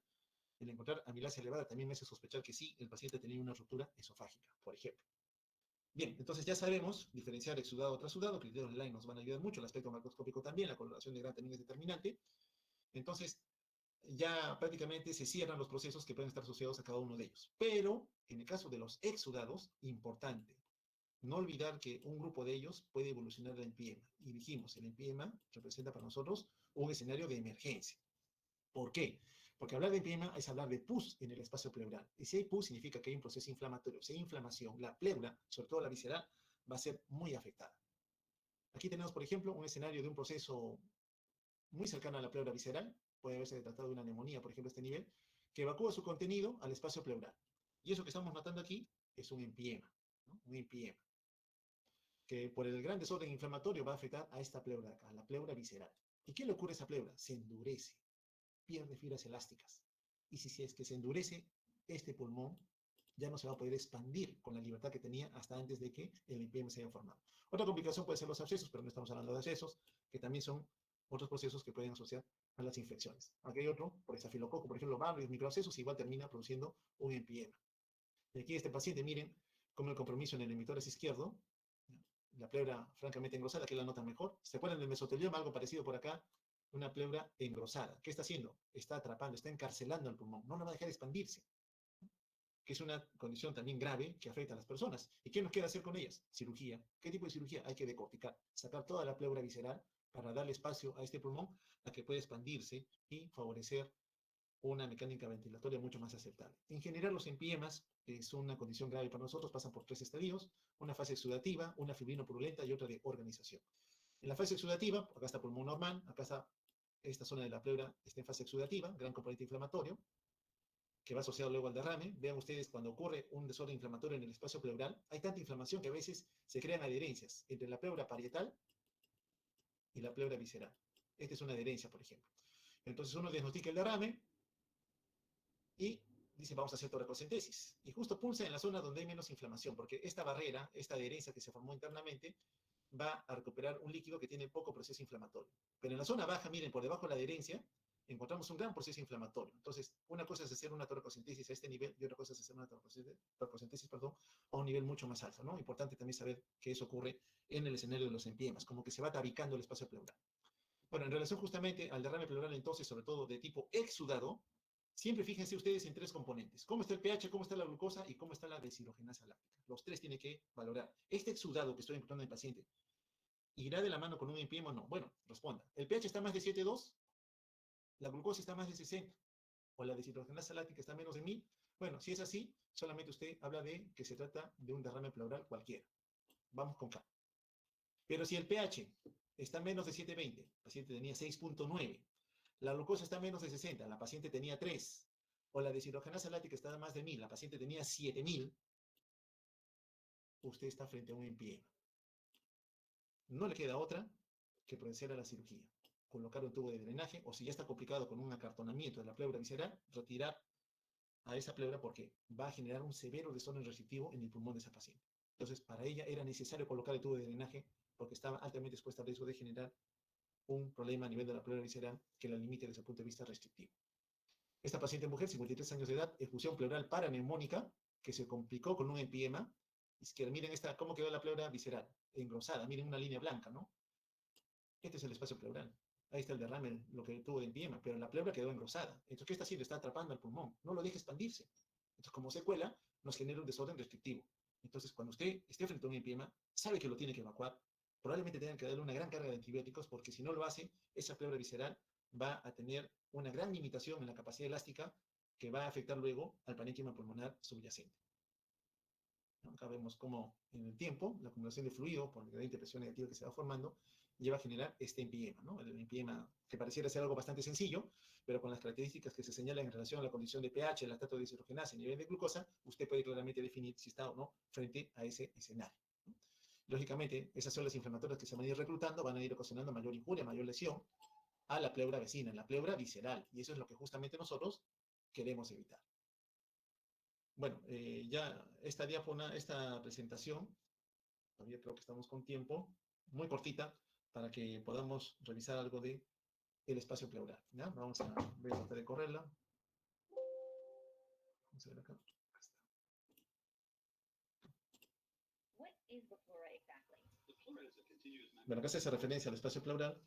el encontrar amilasa elevada también me hace sospechar que sí, el paciente tenía una ruptura esofágica, por ejemplo. Bien, entonces ya sabemos diferenciar exudado o trasudado, criterios de LAE nos van a ayudar mucho, el aspecto macroscópico también, la coloración de Gram también es determinante. Entonces, ya prácticamente se cierran los procesos que pueden estar asociados a cada uno de ellos. Pero en el caso de los exudados, importante, no olvidar que un grupo de ellos puede evolucionar al empiema. Y dijimos, el empiema representa para nosotros un escenario de emergencia. ¿Por qué? Porque hablar de empiema es hablar de pus en el espacio pleural. Y si hay pus, significa que hay un proceso inflamatorio. Si hay inflamación, la pleura, sobre todo la visceral, va a ser muy afectada. Aquí tenemos, por ejemplo, un escenario de un proceso muy cercano a la pleura visceral, puede haberse tratado de una neumonía, por ejemplo, a este nivel, que evacúa su contenido al espacio pleural. Y eso que estamos notando aquí es un empiema, ¿no? Un empiema, que por el gran desorden inflamatorio va a afectar a esta pleura acá, a la pleura visceral. ¿Y qué le ocurre a esa pleura? Se endurece, pierde fibras elásticas. Y si es que se endurece, este pulmón ya no se va a poder expandir con la libertad que tenía hasta antes de que el empiema se haya formado. Otra complicación puede ser los abscesos, pero no estamos hablando de abscesos, que también son otros procesos que pueden asociar a las infecciones. Aquí hay otro, por estafilococo, por ejemplo, varios microabscesos, igual termina produciendo un empiema. Y aquí este paciente, miren cómo el compromiso en el emitórax izquierdo, la pleura francamente engrosada, que la nota mejor. ¿Se acuerdan del mesotelioma? Algo parecido por acá, una pleura engrosada. ¿Qué está haciendo? Está atrapando, está encarcelando al pulmón, no lo va a dejar expandirse, que es una condición también grave que afecta a las personas. ¿Y qué nos queda hacer con ellas? Cirugía. ¿Qué tipo de cirugía? Hay que decorticar, sacar toda la pleura visceral para darle espacio a este pulmón a que pueda expandirse y favorecer una mecánica ventilatoria mucho más aceptable. En general, los empiemas es una condición grave para nosotros, pasan por 3 estadios, una fase exudativa, una fibrino-purulenta y otra de organización. En la fase exudativa, acá está pulmón normal, acá está esta zona de la pleura, está en fase exudativa, gran componente inflamatorio, que va asociado luego al derrame. Vean ustedes, cuando ocurre un desorden inflamatorio en el espacio pleural, hay tanta inflamación que a veces se crean adherencias entre la pleura parietal y la pleura visceral. Esta es una adherencia, por ejemplo. Entonces uno diagnostica el derrame y dice, vamos a hacer toracocentesis. Y justo pulsa en la zona donde hay menos inflamación, porque esta barrera, esta adherencia que se formó internamente, va a recuperar un líquido que tiene poco proceso inflamatorio. Pero en la zona baja, miren, por debajo de la adherencia, encontramos un gran proceso inflamatorio. Entonces, una cosa es hacer una toracocentesis a este nivel y otra cosa es hacer una toracocentesis, perdón, a un nivel mucho más alto, ¿no? Importante también saber que eso ocurre en el escenario de los empiemas, como que se va tabicando el espacio pleural. Bueno, en relación justamente al derrame pleural, entonces, sobre todo de tipo exudado, siempre fíjense ustedes en tres componentes. ¿Cómo está el pH, cómo está la glucosa y cómo está la deshidrogenasa láctica? Los tres tienen que valorar. Este exudado que estoy encontrando en el paciente, ¿irá de la mano con un empiema o no? Bueno, responda. ¿El pH está más de 7,2? ¿La glucosa está más de 60? ¿O la deshidrogenasa láctica está menos de 1000? Bueno, si es así, solamente usted habla de que se trata de un derrame pleural cualquiera. Vamos con calma. Pero si el pH está menos de 720, el paciente tenía 6,9, la glucosa está menos de 60, la paciente tenía 3, o la deshidrogenasa láctica está más de 1000, la paciente tenía 7000, usted está frente a un empiema. No le queda otra que proceder a la cirugía. Colocar un tubo de drenaje, o si ya está complicado con un acartonamiento de la pleura visceral, retirar a esa pleura porque va a generar un severo desorden restrictivo en el pulmón de esa paciente. Entonces, para ella era necesario colocar el tubo de drenaje porque estaba altamente expuesta al riesgo de generar un problema a nivel de la pleura visceral que la limite desde el punto de vista restrictivo. Esta paciente mujer, 53 años de edad, efusión pleural paraneumónica, que se complicó con un empiema. Miren cómo quedó la pleura visceral, engrosada. Miren una línea blanca, ¿no? Este es el espacio pleural. Ahí está el derrame, lo que tuvo de empiema, pero la pleura quedó engrosada. Entonces, ¿qué está haciendo? Está atrapando al pulmón. No lo deje expandirse. Entonces, como secuela, nos genera un desorden restrictivo. Entonces, cuando usted esté frente a un empiema, sabe que lo tiene que evacuar. Probablemente tengan que darle una gran carga de antibióticos, porque si no lo hace, esa pleura visceral va a tener una gran limitación en la capacidad elástica que va a afectar luego al parénquima pulmonar subyacente. Acá vemos cómo en el tiempo la acumulación de fluido por el gradiente de presión negativa que se va formando lleva a generar este empiema, ¿no? El empiema que pareciera ser algo bastante sencillo, pero con las características que se señalan en relación a la condición de pH, el lactato de deshidrogenasa y nivel de glucosa, usted puede claramente definir si está o no frente a ese escenario, ¿no? Lógicamente, esas células inflamatorias que se van a ir reclutando van a ir ocasionando mayor injuria, mayor lesión a la pleura vecina, en la pleura visceral, y eso es lo que justamente nosotros queremos evitar. Bueno, ya esta presentación, todavía creo que estamos con tiempo, muy cortita, para que podamos revisar algo de el espacio pleural, ¿ya? Voy a tratar de correrla. Vamos a ver acá. Bueno, acá se hace referencia al espacio pleural.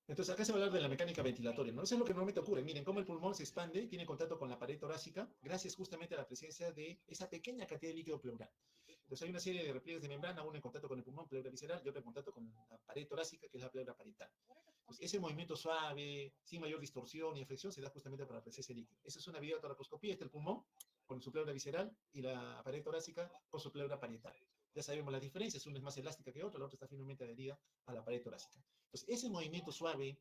Entonces, acá se va a hablar de la mecánica ventilatoria, ¿no? Eso es lo que normalmente ocurre. Miren cómo el pulmón se expande y tiene contacto con la pared torácica gracias justamente a la presencia de esa pequeña cantidad de líquido pleural. Entonces, hay una serie de repliegues de membrana, uno en contacto con el pulmón, pleura visceral, y otro en contacto con la pared torácica, que es la pleura parietal. Entonces, ese movimiento suave, sin mayor distorsión y inflexión, se da justamente para la presencia de líquido. Esa es una videotoracoscopía, este es el pulmón con su pleura visceral y la pared torácica con su pleura parietal. Ya sabemos las diferencias, una es más elástica que otra, la otra está finalmente adherida a la pared torácica. Entonces, ese movimiento suave,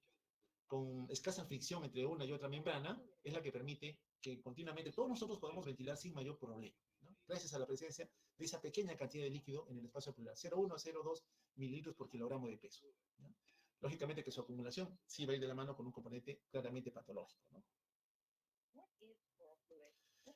con escasa fricción entre una y otra membrana, es la que permite que continuamente todos nosotros podamos ventilar sin mayor problema, ¿no? Gracias a la presencia de esa pequeña cantidad de líquido en el espacio pleural, 0,1 a 0,2 mililitros por kilogramo de peso, ¿no? Lógicamente que su acumulación sí va a ir de la mano con un componente claramente patológico, ¿no?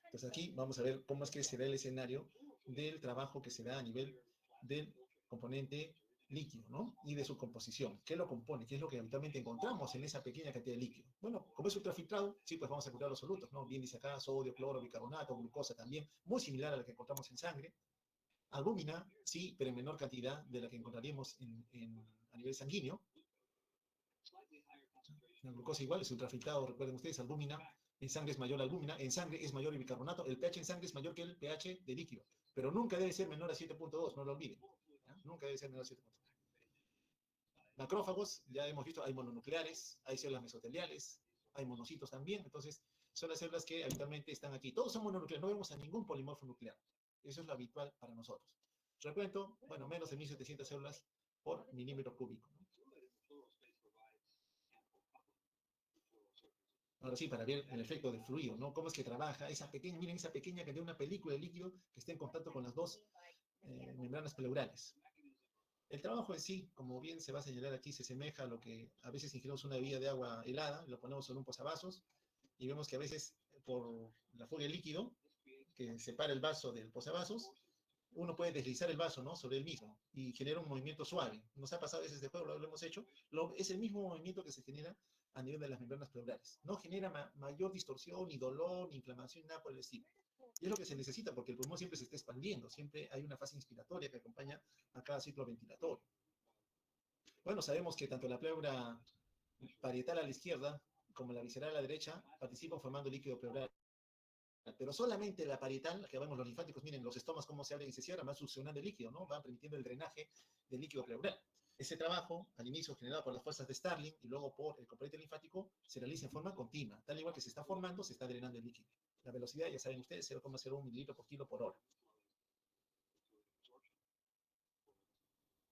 Entonces aquí vamos a ver cómo es que se da el escenario del trabajo que se da a nivel del componente líquido, ¿no? Y de su composición. ¿Qué lo compone? ¿Qué es lo que habitualmente encontramos en esa pequeña cantidad de líquido? Bueno, como es ultrafiltrado, sí, pues vamos a encontrar los solutos, ¿no? Bien dice acá, sodio, cloro, bicarbonato, glucosa también, muy similar a la que encontramos en sangre. Albúmina, sí, pero en menor cantidad de la que encontraríamos a nivel sanguíneo. La glucosa igual es ultrafiltrado, recuerden ustedes, albúmina. En sangre es mayor la albúmina, en sangre es mayor el bicarbonato, el pH en sangre es mayor que el pH de líquido, pero nunca debe ser menor a 7,2, no lo olviden, ¿ya? Nunca debe ser menor a 7,2. Macrófagos, ya hemos visto, hay mononucleares, hay células mesoteliales, hay monocitos también, entonces son las células que habitualmente están aquí. Todos son mononucleares, no vemos a ningún polimorfo nuclear. Eso es lo habitual para nosotros. Recuento, bueno, menos de 1700 células por milímetro cúbico, ¿no? Ahora sí, para ver el efecto del fluido, ¿no? Cómo es que trabaja esa pequeña, miren esa pequeña cantidad, una película de líquido que está en contacto con las dos membranas pleurales. El trabajo en sí, como bien se va a señalar aquí, se asemeja a lo que a veces ingerimos una bebida de agua helada, lo ponemos en un posavasos y vemos que a veces por la fuga de líquido que separa el vaso del posavasos, uno puede deslizar el vaso, ¿no?, sobre el mismo y genera un movimiento suave. Nos ha pasado a veces de juego, lo hemos hecho. Es el mismo movimiento que se genera a nivel de las membranas pleurales. No genera mayor distorsión, ni dolor, ni inflamación, nada por el estilo. Y es lo que se necesita, porque el pulmón siempre se está expandiendo, siempre hay una fase inspiratoria que acompaña a cada ciclo ventilatorio. Bueno, sabemos que tanto la pleura parietal a la izquierda como la visceral a la derecha participan formando líquido pleural. Pero solamente la parietal, que vemos los linfáticos, miren los estomas cómo se abren y se cierran, van succionando el líquido, ¿no? Van permitiendo el drenaje del líquido pleural. Ese trabajo, al inicio generado por las fuerzas de Starling y luego por el componente linfático, se realiza en forma continua. Tal igual que se está formando, se está drenando el líquido. La velocidad, ya saben ustedes, 0,01 mililitro por kilo por hora.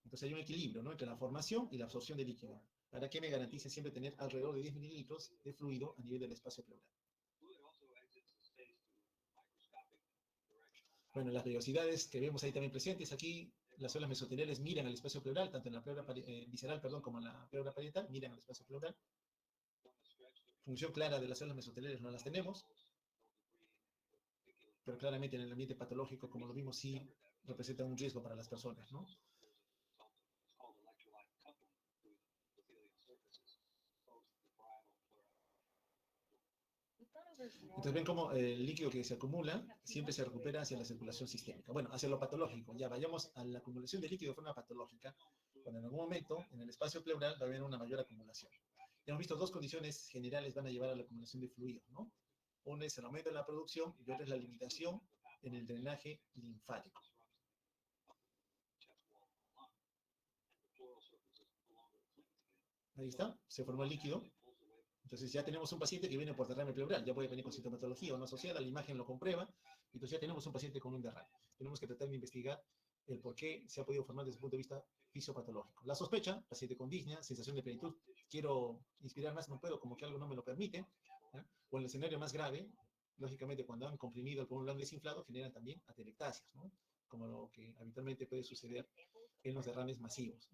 Entonces hay un equilibrio, ¿no?, entre la formación y la absorción de líquido, para que me garantice siempre tener alrededor de 10 mililitros de fluido a nivel del espacio pleural. Bueno, las vellosidades que vemos ahí también presentes, aquí las células mesoteliales miran al espacio pleural, tanto en la pleura visceral, perdón, como en la pleura parietal, miran al espacio pleural. Función clara de las células mesoteliales no las tenemos, pero claramente en el ambiente patológico, como lo vimos, sí representa un riesgo para las personas, ¿no? Entonces ven cómo el líquido que se acumula siempre se recupera hacia la circulación sistémica. Bueno, hacia lo patológico. Ya vayamos a la acumulación de líquido de forma patológica, cuando en algún momento en el espacio pleural va a haber una mayor acumulación. Ya hemos visto dos condiciones generales van a llevar a la acumulación de fluido, ¿no? Una es el aumento de la producción y otra es la limitación en el drenaje linfático. Ahí está, se formó el líquido. Entonces ya tenemos un paciente que viene por derrame pleural, ya puede venir con sintomatología o no asociada, la imagen lo comprueba, entonces ya tenemos un paciente con un derrame. Tenemos que tratar de investigar el por qué se ha podido formar desde el punto de vista fisiopatológico. La sospecha, paciente con disnea, sensación de plenitud, quiero inspirar más, no puedo, como que algo no me lo permite, ¿eh? O en el escenario más grave, lógicamente cuando han comprimido el pulmón desinflado, generan también atelectasias, ¿no?, como lo que habitualmente puede suceder en los derrames masivos.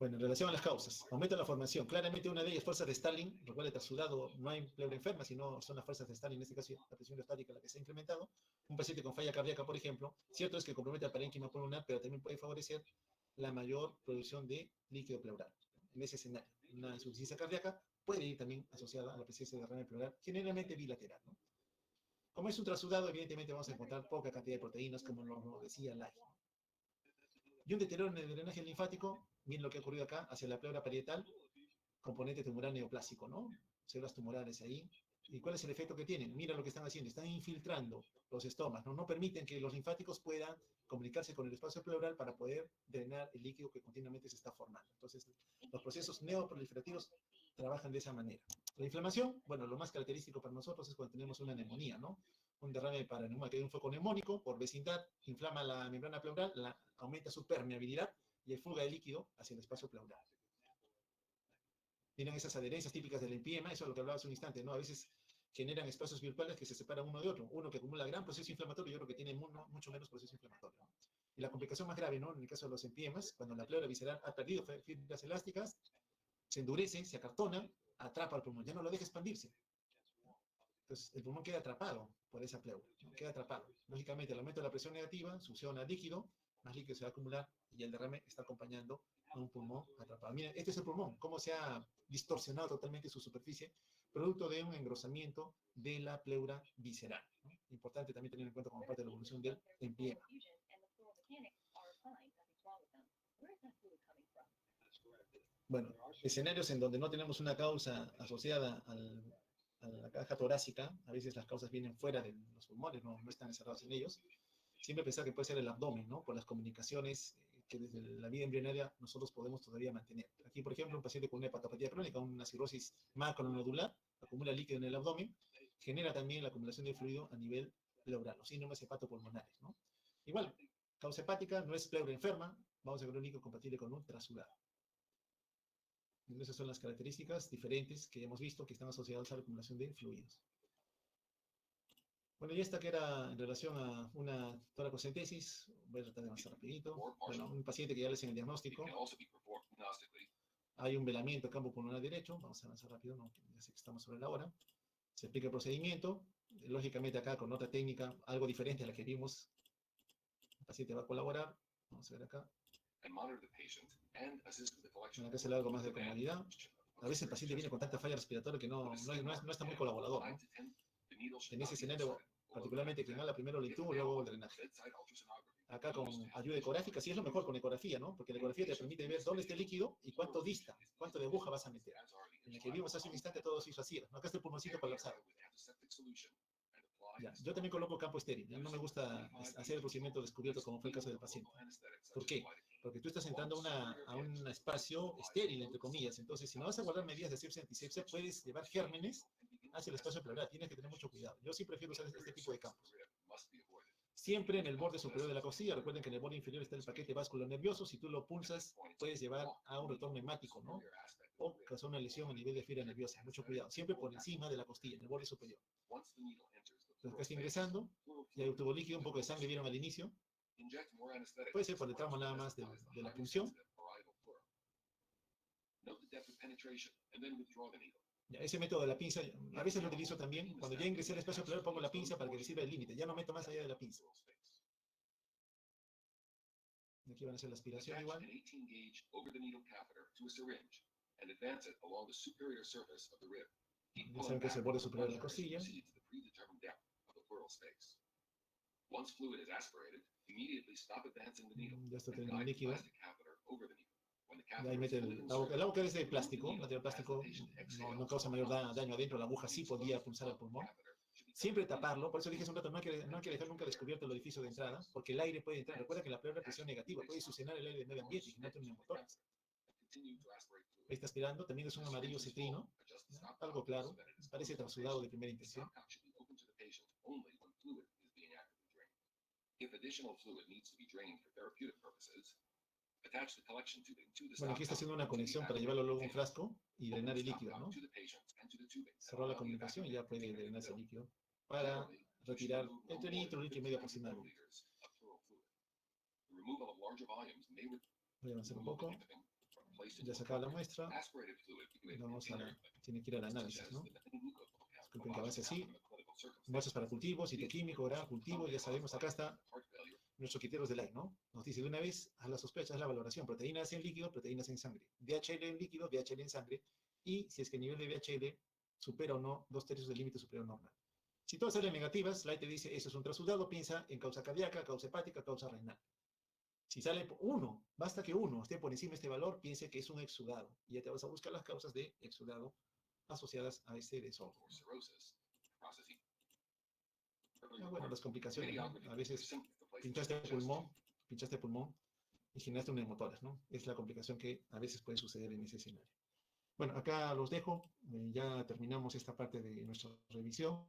Bueno, en relación a las causas, aumenta la formación. Claramente una de ellas, fuerzas de Starling, recuerda el trasudado, no hay pleura enferma, sino son las fuerzas de Starling, en este caso la presión estática la que se ha incrementado. Un paciente con falla cardíaca, por ejemplo, cierto es que compromete el parénquima pulmonar, pero también puede favorecer la mayor producción de líquido pleural. En ese escenario, una insuficiencia cardíaca puede ir también asociada a la presencia de derrame pleural, generalmente bilateral, ¿no? Como es un trasudado, evidentemente vamos a encontrar poca cantidad de proteínas, como lo decía Lai. Y un deterioro en el drenaje linfático, miren lo que ha ocurrido acá, hacia la pleura parietal, componente tumoral neoplásico, ¿no? Células tumorales ahí. ¿Y cuál es el efecto que tienen? Mira lo que están haciendo, están infiltrando los estomas, ¿no? No permiten que los linfáticos puedan comunicarse con el espacio pleural para poder drenar el líquido que continuamente se está formando. Entonces, los procesos neoproliferativos trabajan de esa manera. La inflamación, bueno, lo más característico para nosotros es cuando tenemos una neumonía, ¿no? Un derrame paraneumónico, hay un foco neumónico por vecindad, inflama la membrana pleural, aumenta su permeabilidad y hay fuga de líquido hacia el espacio pleural. Tienen esas adherencias típicas del empiema, eso es lo que hablaba hace un instante, ¿no? A veces generan espacios virtuales que se separan uno de otro, uno que acumula gran proceso inflamatorio y otro que tiene mucho menos proceso inflamatorio, ¿no? Y la complicación más grave, ¿no?, en el caso de los empiemas, cuando la pleura visceral ha perdido fibras elásticas, se endurece, se acartona, atrapa al pulmón, ya no lo deja expandirse. Entonces, el pulmón queda atrapado por esa pleura, ¿no? Queda atrapado. Lógicamente, el aumento de la presión negativa succiona líquido, más líquido se va a acumular y el derrame está acompañando a un pulmón atrapado. Miren, este es el pulmón, cómo se ha distorsionado totalmente su superficie, producto de un engrosamiento de la pleura visceral, ¿no? Importante también tener en cuenta como parte de la evolución del empiema. Bueno, escenarios en donde no tenemos una causa asociada a la caja torácica, a veces las causas vienen fuera de los pulmones, no están encerrados en ellos. Siempre pensar que puede ser el abdomen, ¿no?, por las comunicaciones que desde la vida embrionaria nosotros podemos todavía mantener. Aquí, por ejemplo, un paciente con una hepatopatía crónica, una cirrosis macronodular, acumula líquido en el abdomen, genera también la acumulación de fluido a nivel pleural, los síndromes hepatopulmonares, ¿no? Igual, causa hepática, no es pleura enferma, vamos a ver un líquido compatible con un trasudado. Esas son las características diferentes que hemos visto que están asociadas a la acumulación de fluidos. Bueno, y esta que era en relación a una toracocentesis, voy a tratar de avanzar rapidito. Bueno, un paciente que ya le hacen el diagnóstico. Hay un velamiento campo pulmonar derecho, vamos a avanzar rápido, no, ya sé que estamos sobre la hora. Se aplica el procedimiento, lógicamente acá con otra técnica, algo diferente a la que vimos. El paciente va a colaborar, vamos a ver acá. Bueno, acá se le da algo más de comodidad. A veces el paciente viene con tanta falla respiratoria que no está muy colaborador, ¿no? En ese escenario, particularmente que inhala primero el intubo, luego el drenaje. Acá con ayuda ecográfica, sí es lo mejor con ecografía, ¿no? Porque la ecografía te permite ver dónde está el líquido y cuánto dista, cuánto de aguja vas a meter. En el que vimos hace un instante todo se hizo así, ¿no? Acá está el pulmoncito colapsado. Ya, yo también coloco campo estéril. No me gusta hacer el procedimiento descubierto como fue el caso del paciente. ¿Por qué? Porque tú estás entrando a un espacio estéril, entre comillas. Entonces, si no vas a guardar medidas de asepsia y antisepsia, puedes llevar gérmenes hacia el espacio pleural. Tienes que tener mucho cuidado. Yo sí prefiero usar este tipo de campos. Siempre en el borde superior de la costilla. Recuerden que en el borde inferior está el paquete vascular nervioso. Si tú lo pulsas, puedes llevar a un retorno hemático, ¿no? O causar una lesión a nivel de fibra nerviosa. Mucho cuidado. Siempre por encima de la costilla, en el borde superior. Entonces, acá está ingresando. Y hay un tubo líquido, un poco de sangre vieron al inicio. Puede ser por el tramo nada más de la punción. Ya, ese método de la pinza, a veces lo utilizo también. Cuando ya ingresé al espacio pleural, pongo la pinza para que le sirva el límite. Ya no meto más allá de la pinza. Aquí van a hacer la aspiración igual. Ya saben que es el borde superior de la costilla. Ya está teniendo líquido. Y ahí mete el agua que es de plástico, material plástico, no causa mayor daño adentro. La aguja sí podía pulsar el pulmón. Siempre taparlo, por eso dije hace un rato, no hay que dejar nunca descubierto el orificio de entrada, porque el aire puede entrar. Recuerda que la pleura es presión negativa, puede succionar el aire del medio ambiente y generar neumotórax. Ahí está aspirando, también es un amarillo citrino, ¿no? Algo claro, parece transudado de primera intención. Bueno, aquí está haciendo una conexión para llevarlo luego a un frasco y drenar el líquido, ¿no? Cerró la comunicación y ya puede drenarse el líquido para retirar entre litro y medio aproximadamente. Voy a avanzar un poco. Ya sacaba la muestra. Tiene que ir al análisis, ¿no? Disculpen que avance así. Muestras para cultivo, citoquímico, oral, cultivo. Ya sabemos, acá está nuestros criterios del AI, ¿no? Nos dice de una vez, a la sospecha, es la valoración. Proteínas en líquido, proteínas en sangre. DHL en líquido, DHL en sangre. Y si es que el nivel de DHL supera o no 2/3 del límite superior normal. Si todas salen negativas, la AI te dice, eso es un trasudado, piensa en causa cardíaca, causa hepática, causa renal. Si sale uno, basta que uno esté por encima de este valor, piense que es un exudado. Y ya te vas a buscar las causas de exudado asociadas a este desorden. Bueno, las complicaciones, ¿no? A veces pinchaste pulmón y generaste un neumotórax, ¿no? Es la complicación que a veces puede suceder en ese escenario. Bueno, acá los dejo. Ya terminamos esta parte de nuestra revisión.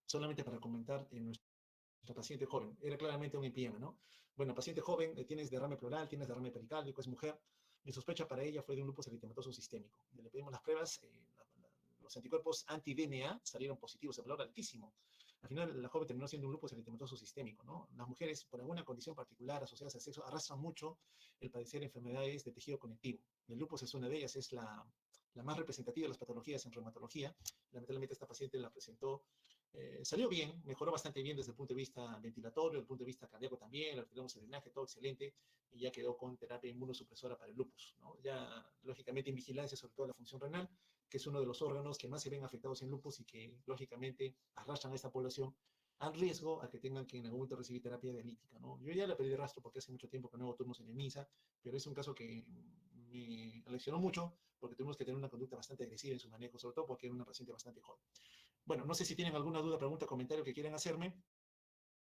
Solamente para comentar en nuestra paciente joven. Era claramente un empiema, ¿no? Bueno, paciente joven, tienes derrame pleural, tienes derrame pericárdico, es mujer. Mi sospecha para ella fue de un lupus eritematoso sistémico. Le pedimos las pruebas, los anticuerpos anti-DNA salieron positivos, el valor altísimo. Al final, la joven terminó siendo un lupus eritematoso sistémico, ¿no? Las mujeres, por alguna condición particular asociadas al sexo, arrastran mucho el padecer enfermedades de tejido conectivo. El lupus es una de ellas, es la más representativa de las patologías en reumatología. Lamentablemente, esta paciente la presentó, salió bien, mejoró bastante bien desde el punto de vista ventilatorio, desde el punto de vista cardíaco también, le retiramos el drenaje, todo excelente, y ya quedó con terapia inmunosupresora para el lupus, ¿no? Ya, lógicamente, en vigilancia sobre todo la función renal, que es uno de los órganos que más se ven afectados en lupus y que, lógicamente, arrastran a esta población al riesgo a que tengan que en algún momento recibir terapia dialítica, ¿no? Yo ya le pedí rastro porque hace mucho tiempo que no hago turnos en el MINSA, pero es un caso que me aleccionó mucho porque tuvimos que tener una conducta bastante agresiva en su manejo, sobre todo porque era una paciente bastante joven. Bueno, no sé si tienen alguna duda, pregunta, comentario que quieran hacerme.